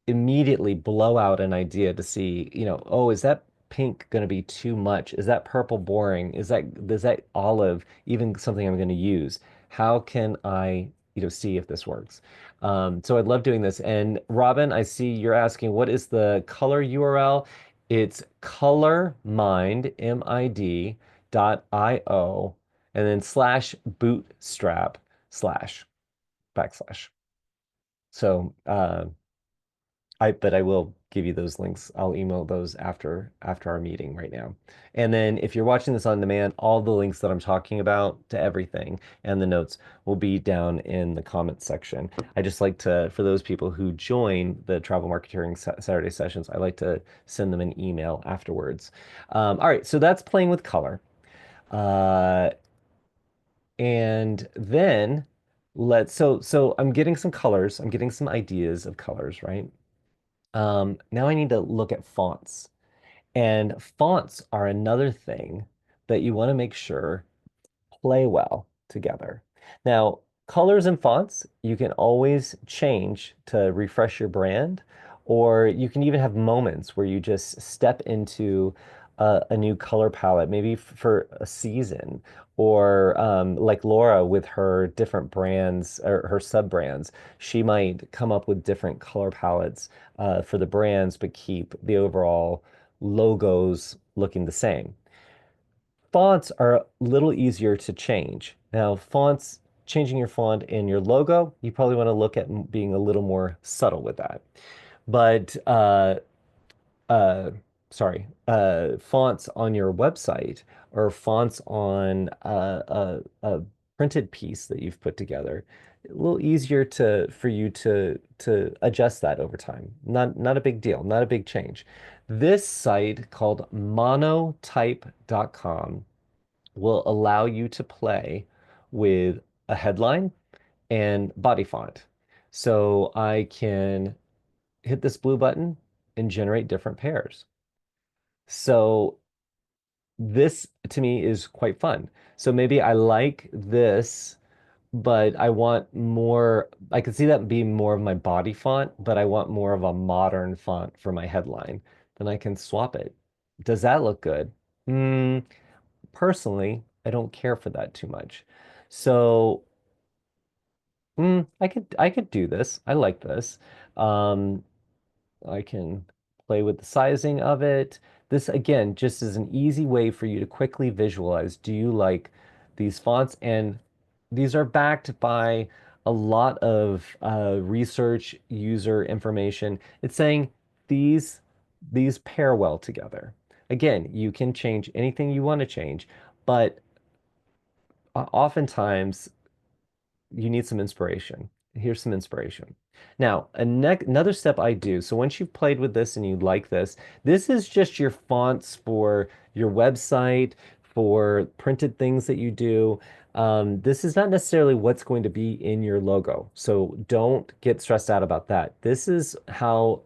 immediately blow out an idea to see, oh, is that pink going to be too much? Is that purple boring? Is that olive even something I'm going to use? How can I, see if this works? So I'd love doing this. And Robin, I see you're asking, what is the color URL? It's colormind, MID .io, and then slash bootstrap slash backslash. So, but I will give you those links. I'll email those after our meeting right now. And then if you're watching this on demand, all the links that I'm talking about to everything and the notes will be down in the comments section. I just like to, for those people who join the Travel Marketeering Saturday sessions, I like to send them an email afterwards. All right, so that's playing with color. Uh, and then so I'm getting some colors. I'm getting some ideas of colors, right? Now I need to look at fonts. And fonts are another thing that you want to make sure play well together. Now, colors and fonts, you can always change to refresh your brand, or you can even have moments where you just step into a new color palette, maybe for a season, or like Laura with her different brands or her sub brands, she might come up with different color palettes for the brands, but keep the overall logos looking the same. Fonts are a little easier to change. Now, changing your font in your logo, you probably want to look at being a little more subtle with that. But uh, fonts on your website or fonts on a printed piece that you've put together, a little easier for you to adjust that over time. Not a big deal, not a big change. This site called monotype.com will allow you to play with a headline and body font. So I can hit this blue button and generate different pairs. So this to me is quite fun. So maybe I like this, but I want more. I could see that being more of my body font, but I want more of a modern font for my headline. Then I can swap it. Does that look good? Hmm. Personally, I don't care for that too much. So, I could do this. I like this. Um, I can. play with the sizing of it. This, again, just is an easy way for you to quickly visualize, do you like these fonts? And these are backed by a lot of research, user information. It's saying these these pair well together. Again, you can change anything you want to change, but oftentimes you need some inspiration. Here's some inspiration. Now, another step I do, so once you've played with this and you like this is just your fonts for your website, for printed things that you do. This is not necessarily what's going to be in your logo. So don't get stressed out about that. This is how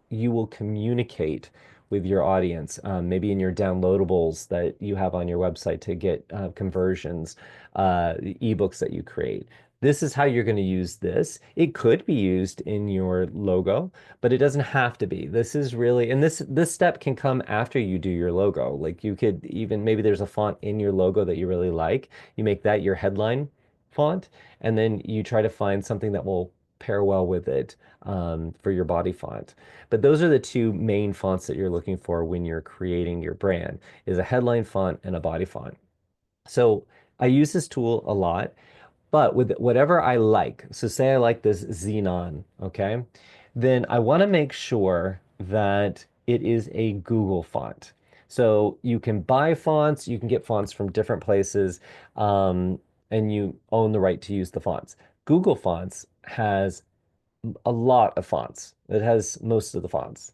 you will communicate with your audience, maybe in your downloadables that you have on your website to get conversions, ebooks that you create. This is how you're going to use this. It could be used in your logo, but it doesn't have to be. This is really, and this step can come after you do your logo. Like you could even, maybe there's a font in your logo that you really like. You make that your headline font, and then you try to find something that will pair well with it for your body font. But those are the two main fonts that you're looking for when you're creating your brand, is a headline font and a body font. So I use this tool a lot. But with whatever I like, so say I like this Xenon, okay, then I want to make sure that it is a Google font. So you can buy fonts, you can get fonts from different places, and you own the right to use the fonts. Google Fonts has a lot of fonts. It has most of the fonts.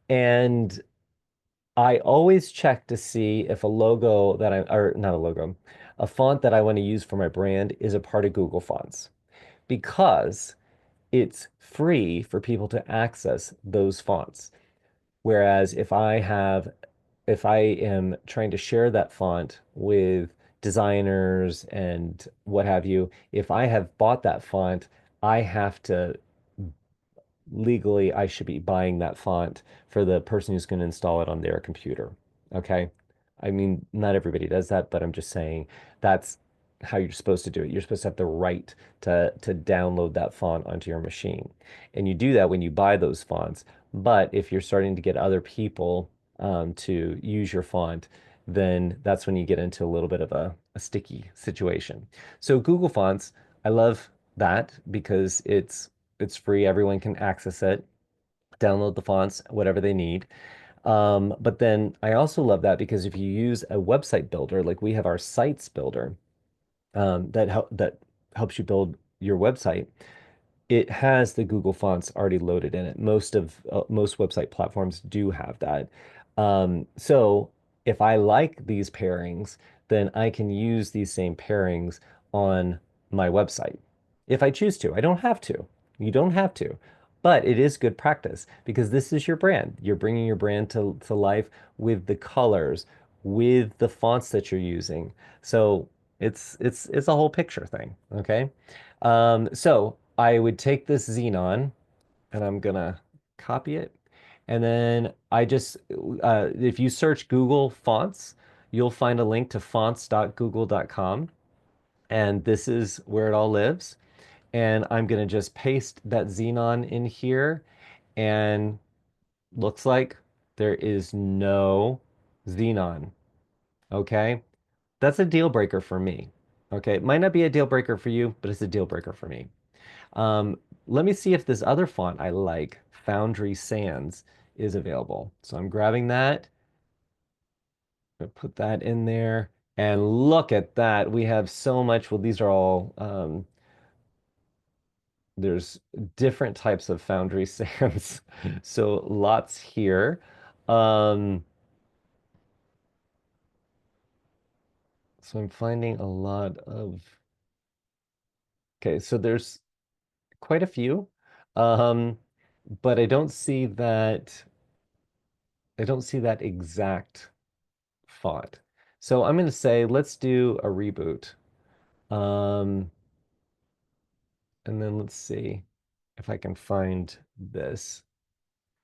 And I always check to see if a logo that or not a logo, a font that I want to use for my brand is a part of Google Fonts because it's free for people to access those fonts. Whereas if I am trying to share that font with designers and what have you, if I have bought that font, I have to legally I should be buying that font for the person who's going to install it on their computer. Okay. I mean, not everybody does that, but I'm just saying that's how you're supposed to do it. You're supposed to have the right to download that font onto your machine. And you do that when you buy those fonts. But if you're starting to get other people to use your font, then that's when you get into a little bit of a sticky situation. So Google Fonts, I love that because it's free. Everyone can access it, download the fonts, whatever they need. But then I also love that because if you use a website builder, like we have our sites builder, that helps you build your website, it has the Google fonts already loaded in it. Most website platforms do have that. So if I like these pairings, then I can use these same pairings on my website if I choose to. I don't have to. You don't have to. But it is good practice because this is your brand. You're bringing your brand to life with the colors, with the fonts that you're using. So it's a whole picture thing, okay? So I would take this Xenon and I'm gonna copy it. And then if you search Google Fonts, you'll find a link to fonts.google.com. And this is where it all lives. And I'm gonna just paste that Xenon in here. And looks like there is no Xenon. Okay. That's a deal breaker for me. Okay. It might not be a deal breaker for you, but it's a deal breaker for me. Let me see if this other font I like, Foundry Sans, is available. So I'm grabbing that, put that in there, and look at that. We have so much. Well, these are all, there's different types of Foundry Sans. So lots here. Um, so I'm finding a lot of, okay, so there's quite a few. Um, but I don't see that exact font. So I'm going to say, let's do a reboot. Um, and then let's see if I can find this.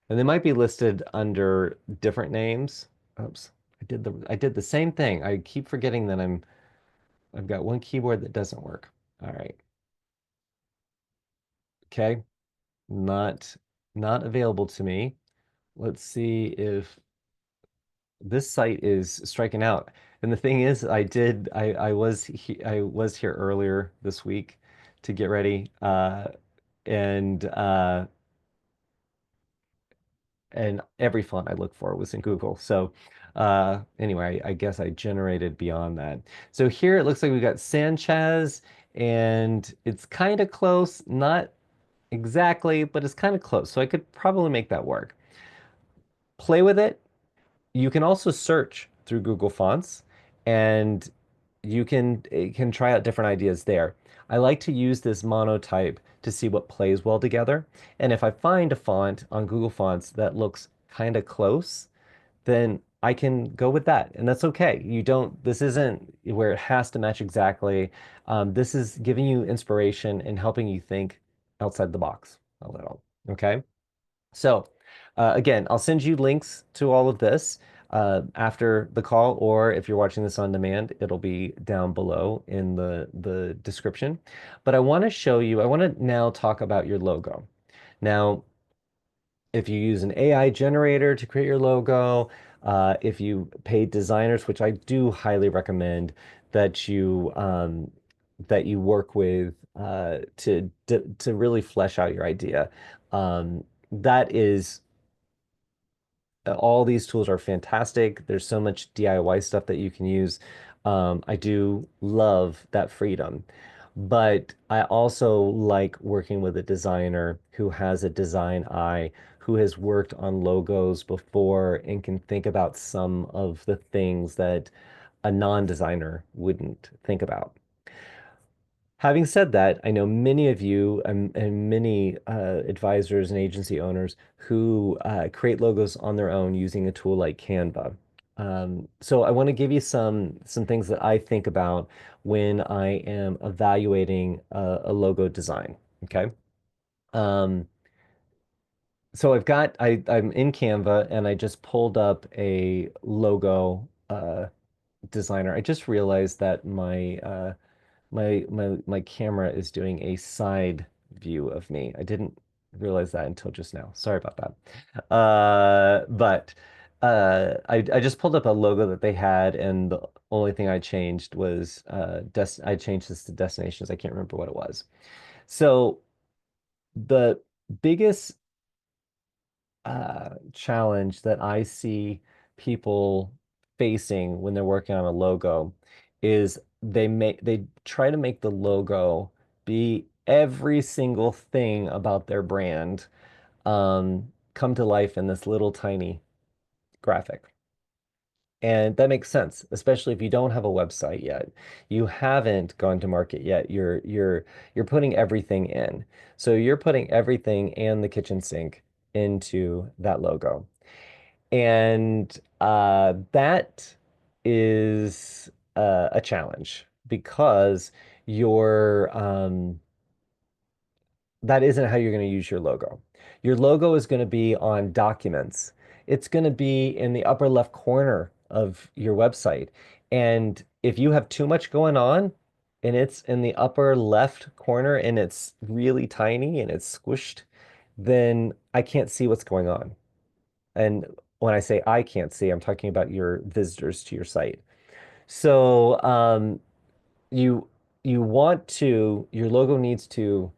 And they might be listed under different names. Oops, I did the same thing. I keep forgetting that I've got one keyboard that doesn't work. All right. Okay. Not not available to me. let's see if this site is striking out. And the thing is, I was here earlier this week to get ready, and uh, and every font I looked for was in Google. So anyway, I guess I generated beyond that. So here it looks like we got Sanchez, and it's kind of close, not exactly, but it's kind of close. So I could probably make that work. Play with it. You can also search through Google Fonts, and you can try out different ideas there. I like to use this monotype to see what plays well together. And if I find a font on Google Fonts that looks kind of close, then I can go with that. And that's okay. This isn't where it has to match exactly. This is giving you inspiration and helping you think outside the box a little. Okay. So, again, I'll send you links to all of this after the call, or if you're watching this on demand, it'll be down below in the description. But I want to show you, I want to now talk about your logo. Now, if you use an AI generator to create your logo, if you pay designers, which I do highly recommend that you work with to really flesh out your idea. That is all these tools are fantastic. There's so much DIY stuff that you can use. I do love that freedom, but I also like working with a designer who has a design eye, who has worked on logos before and can think about some of the things that a non-designer wouldn't think about. Having said that, I know many of you and many advisors and agency owners who create logos on their own using a tool like Canva. So I want to give you some things that I think about when I am evaluating a logo design. Okay. Um, so I'm in Canva and I just pulled up a logo designer. I just realized that my camera is doing a side view of me. I didn't realize that until just now. Sorry about that. I just pulled up a logo that they had, and the only thing I changed was des I changed this to destinations. I can't remember what it was. So the biggest challenge that I see people facing when they're working on a logo is they try to make the logo be every single thing about their brand come to life in this little tiny graphic. And that makes sense, especially if you don't have a website yet. You haven't gone to market yet. You're putting everything in. So you're putting everything and the kitchen sink into that logo. And that is a challenge because your that isn't how you're going to use your logo. Your logo is going to be on documents. It's going to be in the upper left corner of your website. And if you have too much going on and it's in the upper left corner and it's really tiny and it's squished, then I can't see what's going on. And when I say I can't see, I'm talking about your visitors to your site. So you you want to, your logo needs to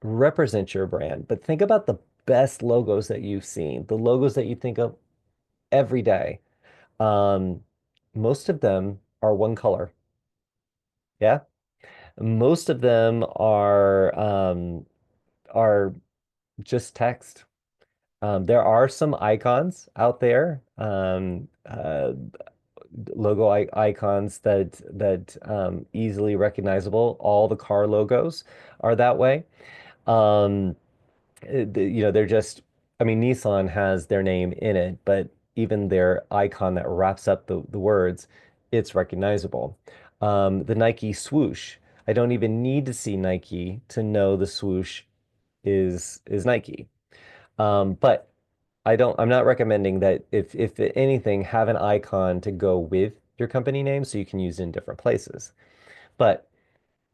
represent your brand, but think about the best logos that you've seen, the logos that you think of every day. Um, Most of them are one color. Yeah. Most of them are just text. There are some icons out there, logo icons that easily recognizable. All the car logos are that way. Um, they're just, I mean, Nissan has their name in it, but even their icon that wraps up the words, it's recognizable. The Nike swoosh, I don't even need to see Nike to know the swoosh is Nike. But I'm not recommending that if anything, have an icon to go with your company name so you can use it in different places. But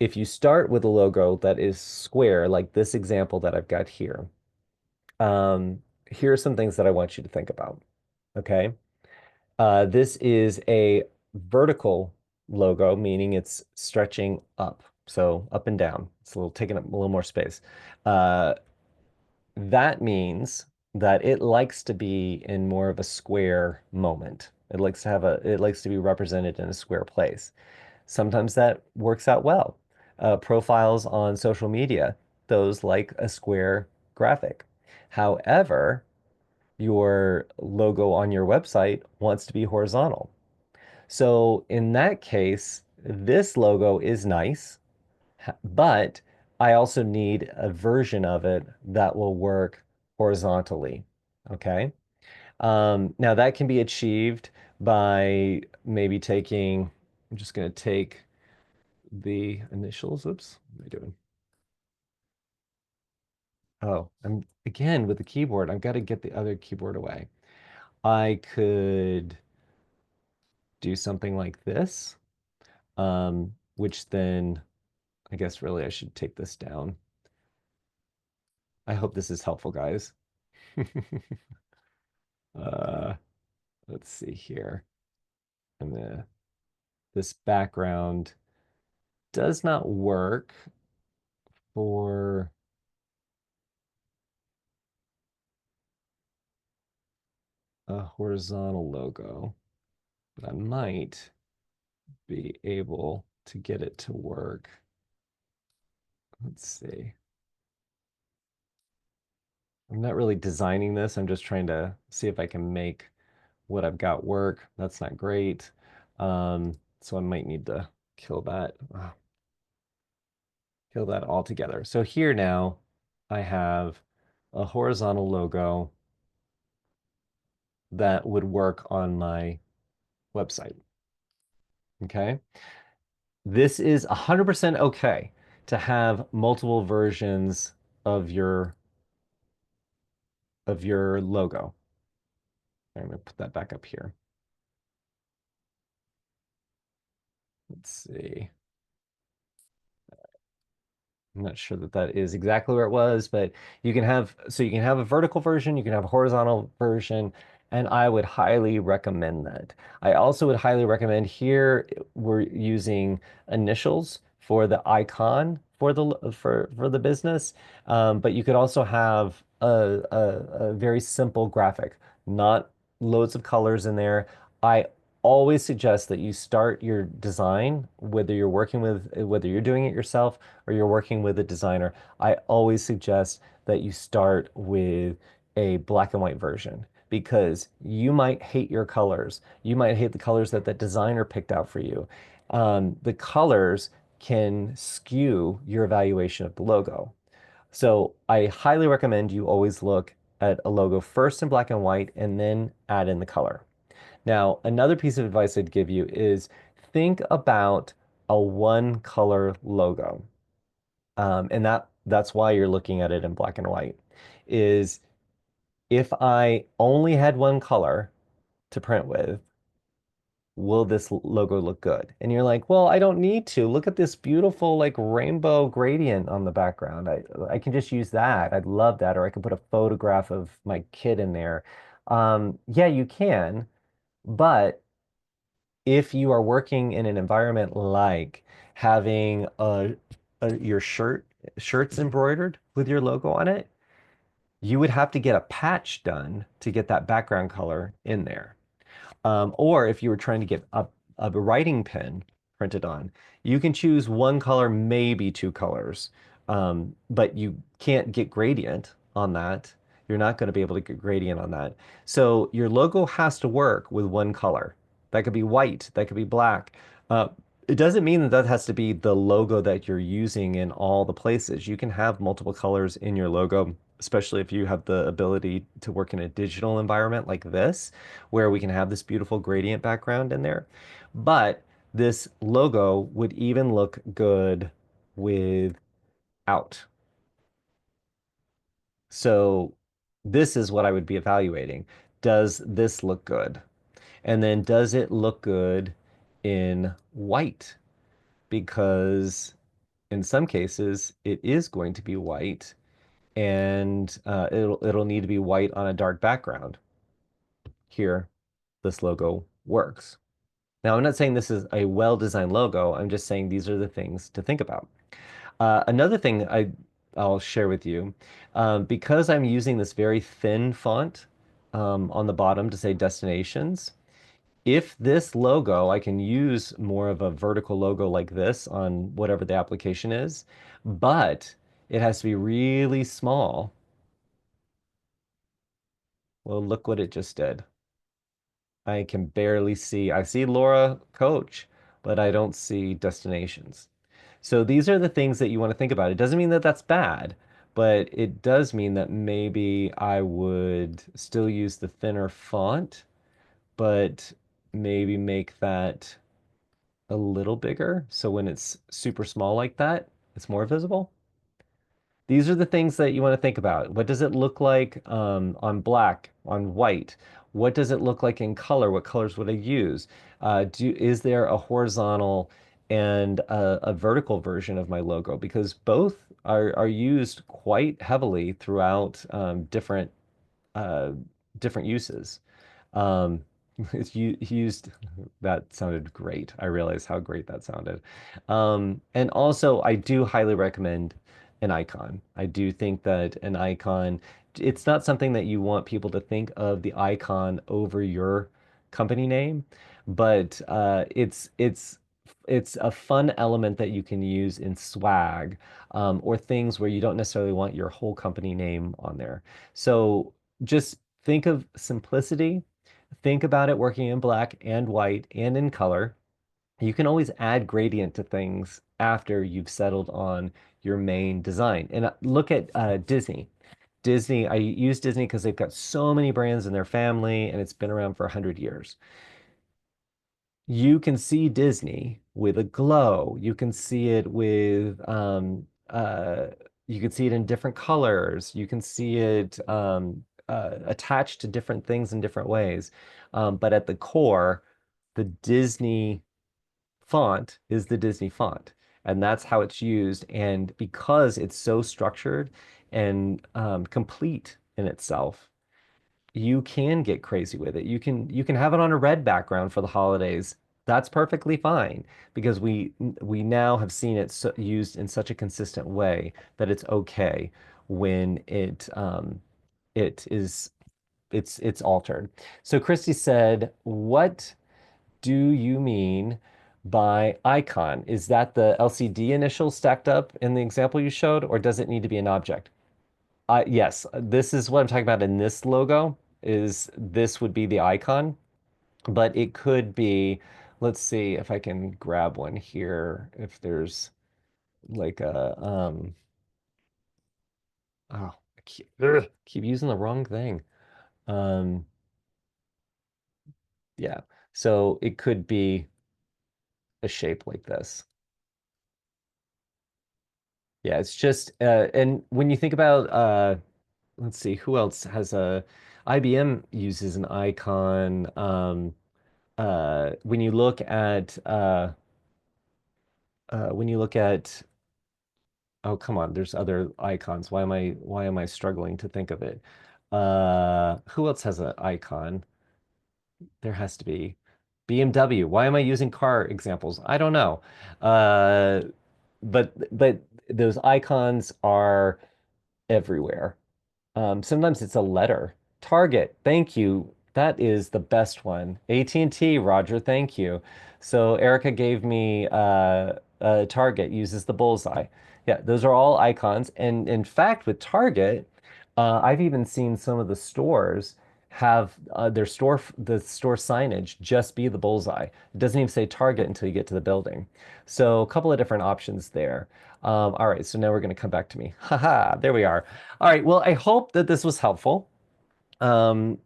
if you start with a logo that is square, like this example that I've got here, um, here are some things that I want you to think about. Okay. This is a vertical logo, meaning it's stretching up. So up and down. It's a little taking up a little more space. Uh, that means that it likes to be in more of a square moment. It likes to be represented in a square place. Sometimes that works out well. Profiles on social media, those like a square graphic. However, your logo on your website wants to be horizontal. So in that case, this logo is nice, but I also need a version of it that will work horizontally. Okay. Now that can be achieved by maybe taking, I'm just going to take the initials. Oops, what am I doing? Oh, I'm again with the keyboard. I've got to get the other keyboard away. I could do something like this, which then I guess really I should take this down. I hope this is helpful, guys. Uh, let's see here. And this background does not work for a horizontal logo, but I might be able to get it to work. Let's see. I'm not really designing this. I'm just trying to see if I can make what I've got work. That's not great. So I might need to kill that. Kill that altogether. So here now I have a horizontal logo that would work on my website. Okay. This is 100% okay to have multiple versions of your logo. I'm going to put that back up here. Let's see. I'm not sure that that is exactly where it was, but you can have a vertical version, you can have a horizontal version, and I would highly recommend that. I also would highly recommend here we're using initials for the icon for the business, but you could also have a very simple graphic, not loads of colors in there. I always suggest that you start your design, whether you're doing it yourself or you're working with a designer, I always suggest that you start with a black and white version because you might hate your colors. You might hate the colors that the designer picked out for you. The colors can skew your evaluation of the logo. So I highly recommend you always look at a logo first in black and white and then add in the color. Now, another piece of advice I'd give you is think about a one color logo. And that's why you're looking at it in black and white, is if I only had one color to print with, will this logo look good? And you're like, well, I don't need to. Look at this beautiful like rainbow gradient on the background. I can just use that. I'd love that. Or I could put a photograph of my kid in there. Yeah, you can, but if you are working in an environment like having your shirts embroidered with your logo on it, you would have to get a patch done to get that background color in there. Or if you were trying to get a writing pen printed on, you can choose one color, maybe two colors, but you can't get gradient on that. You're not going to be able to get gradient on that. So your logo has to work with one color. That could be white, that could be black. Uh, it doesn't mean that that has to be the logo that you're using in all the places. You can have multiple colors in your logo, especially if you have the ability to work in a digital environment like this where we can have this beautiful gradient background in there. But this logo would even look good without. So this is what I would be evaluating. Does this look good? And then does it look good in white? Because in some cases it is going to be white and it'll need to be white on a dark background. Here, this logo works. Now, I'm not saying this is a well-designed logo. I'm just saying these are the things to think about. Another thing I'll share with you, because I'm using this very thin font on the bottom to say destinations, if this logo, I can use more of a vertical logo like this on whatever the application is, but it has to be really small. Well, look what it just did. I can barely see. I see Laura Coach, but I don't see destinations. So these are the things that you want to think about. It doesn't mean that that's bad, but it does mean that maybe I would still use the thinner font, but maybe make that a little bigger. So when it's super small like that, it's more visible. These are the things that you want to think about. What does it look like on black, on white? What does it look like in color? What colors would I use? Is there a horizontal and a vertical version of my logo? Because both are used quite heavily throughout uh, different uses. Um, it's used, that sounded great. I realized how great that sounded. And also, I do highly recommend an icon. I do think that an icon, it's not something that you want people to think of the icon over your company name, but it's a fun element that you can use in swag, or things where you don't necessarily want your whole company name on there. So just think of simplicity. Think about it working in black and white and in color. You can always add gradient to things after you've settled on your main design. And look at Disney. Disney, I use Disney because they've got so many brands in their family and it's been around for 100 years. You can see Disney with a glow. You can see it with you can see it in different colors. You can see it attached to different things in different ways. But at the core, the Disney font is the Disney font, and that's how it's used. And because it's so structured and complete in itself, you can get crazy with it. You can have it on a red background for the holidays. That's perfectly fine because we now have seen it used in such a consistent way that it's okay when it is it's altered. So Christy said, "What do you mean by icon? Is that the LCD initials stacked up in the example you showed, or does it need to be an object?" Yes, this is what I'm talking about in this logo, is this would be the icon, but it could be, let's see if I can grab one here, if there's like keep using the wrong thing. Um, yeah, so it could be a shape like this. Yeah, it's just, and when you think about, let's see, who else has IBM uses an icon. When you look at when you look at oh come on, there's other icons. Why am I struggling to think of it? Who else has an icon? There has to be BMW. Why am I using car examples? I don't know. Uh, but those icons are everywhere. Sometimes it's a letter. Target, thank you. That is the best one. AT&T, Roger, thank you. So Erica gave me Target uses the bullseye. Yeah, those are all icons. And in fact, with Target, I've even seen some of the stores have the store signage just be the bullseye. It doesn't even say Target until you get to the building. So a couple of different options there. All right, so now we're going to come back to me. Haha, there we are. All right, well, I hope that this was helpful. Um,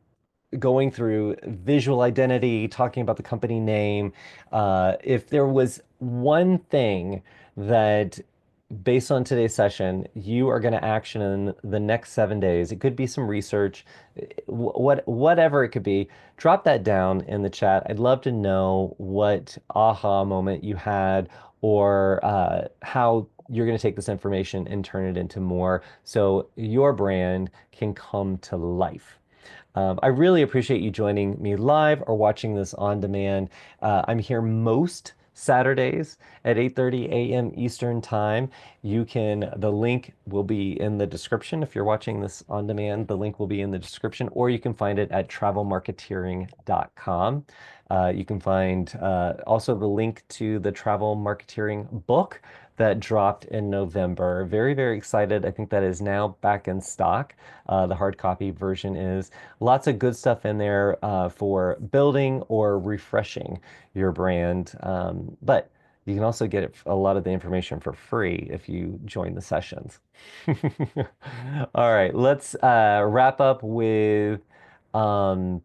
Going through visual identity, talking about the company name. If there was one thing that, based on today's session, you are going to action in the next 7 days, it could be some research, whatever it could be, drop that down in the chat. I'd love to know what aha moment you had, or how you're going to take this information and turn it into more so your brand can come to life. I really appreciate you joining me live or watching this on demand. I'm here most Saturdays at 8:30 a.m. Eastern Time. The link will be in the description if you're watching this on demand. The link will be in the description, or you can find it at travelmarketeering.com. You can find also the link to the travel marketeering book that dropped in November. Very, very excited. I think that is now back in stock. The hard copy version is. Lots of good stuff in there for building or refreshing your brand. But you can also get a lot of the information for free if you join the sessions. All right, let's wrap up with um,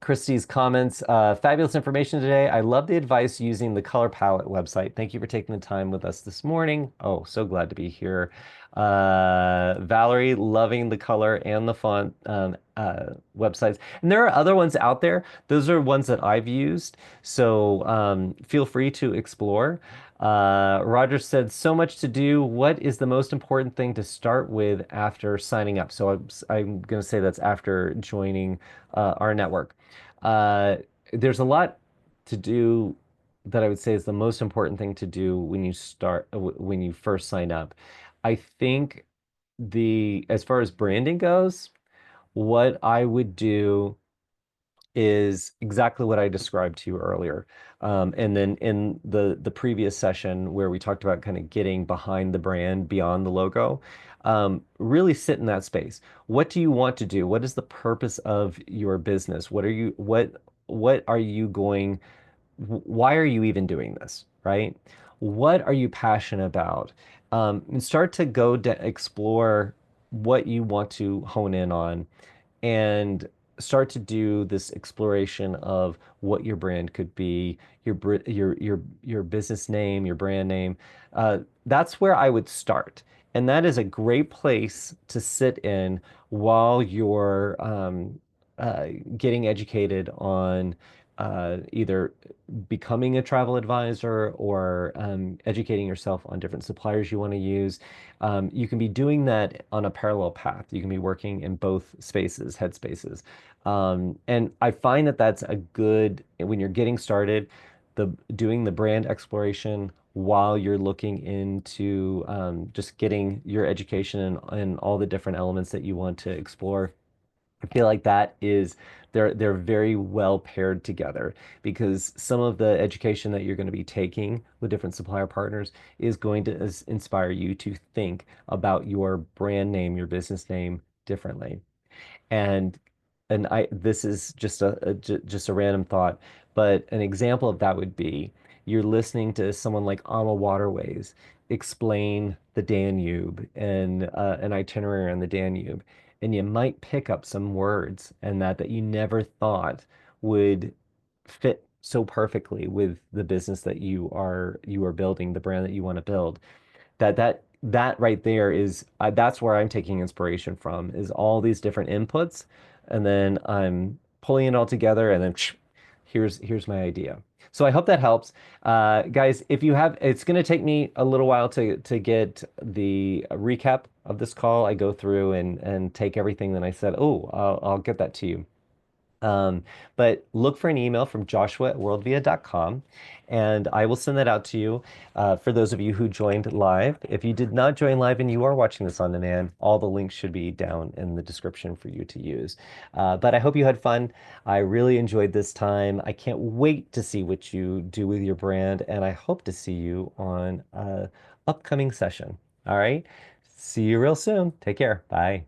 Christy's comments. Fabulous information today. I love the advice using the color palette website. Thank you for taking the time with us this morning. Oh, so glad to be here. Valerie, loving the color and the font websites. And there are other ones out there. Those are ones that I've used. So feel free to explore. Roger said, so much to do. What is the most important thing to start with after signing up? So I'm going to say that's after joining our network. Uh, there's a lot to do that I would say is the most important thing to do when you when you first sign up. I think as far as branding goes, what I would do is exactly what I described to you earlier. And then in the previous session where we talked about kind of getting behind the brand beyond the logo, really sit in that space. What do you want to do? What is the purpose of your business? What are you going, why are you even doing this, right? What are you passionate about? And start to explore what you want to hone in on and start to do this exploration of what your brand could be, your business name, your brand name. That's where I would start. And that is a great place to sit in while you're getting educated on either becoming a travel advisor or educating yourself on different suppliers you want to use. You can be doing that on a parallel path. You can be working in both spaces, headspaces. And I find that that's a good, when you're getting started, doing the brand exploration while you're looking into just getting your education and all the different elements that you want to explore. I feel like they're very well paired together because some of the education that you're going to be taking with different supplier partners is going to inspire you to think about your brand name, your business name differently. And this is just just a random thought, but an example of that would be you're listening to someone like Alma Waterways explain the Danube and an itinerary on the Danube, and you might pick up some words and that you never thought would fit so perfectly with the business that you are building, the brand that you want to build that right there is that's where I'm taking inspiration from is all these different inputs, and then I'm pulling it all together, and then here's my idea. So I hope that helps, guys. If you have, it's going to take me a little while to get the recap of this call. I go through and take everything that I said. Oh, I'll get that to you. Um, but look for an email from joshua@worldvia.com, and I will send that out to you for those of you who joined live. If you did not join live and you are watching this on demand, all the links should be down in the description for you to use. But I hope you had fun. I really enjoyed this time. I can't wait to see what you do with your brand, and I hope to see you on a upcoming session. All right. See you real soon. Take care. Bye.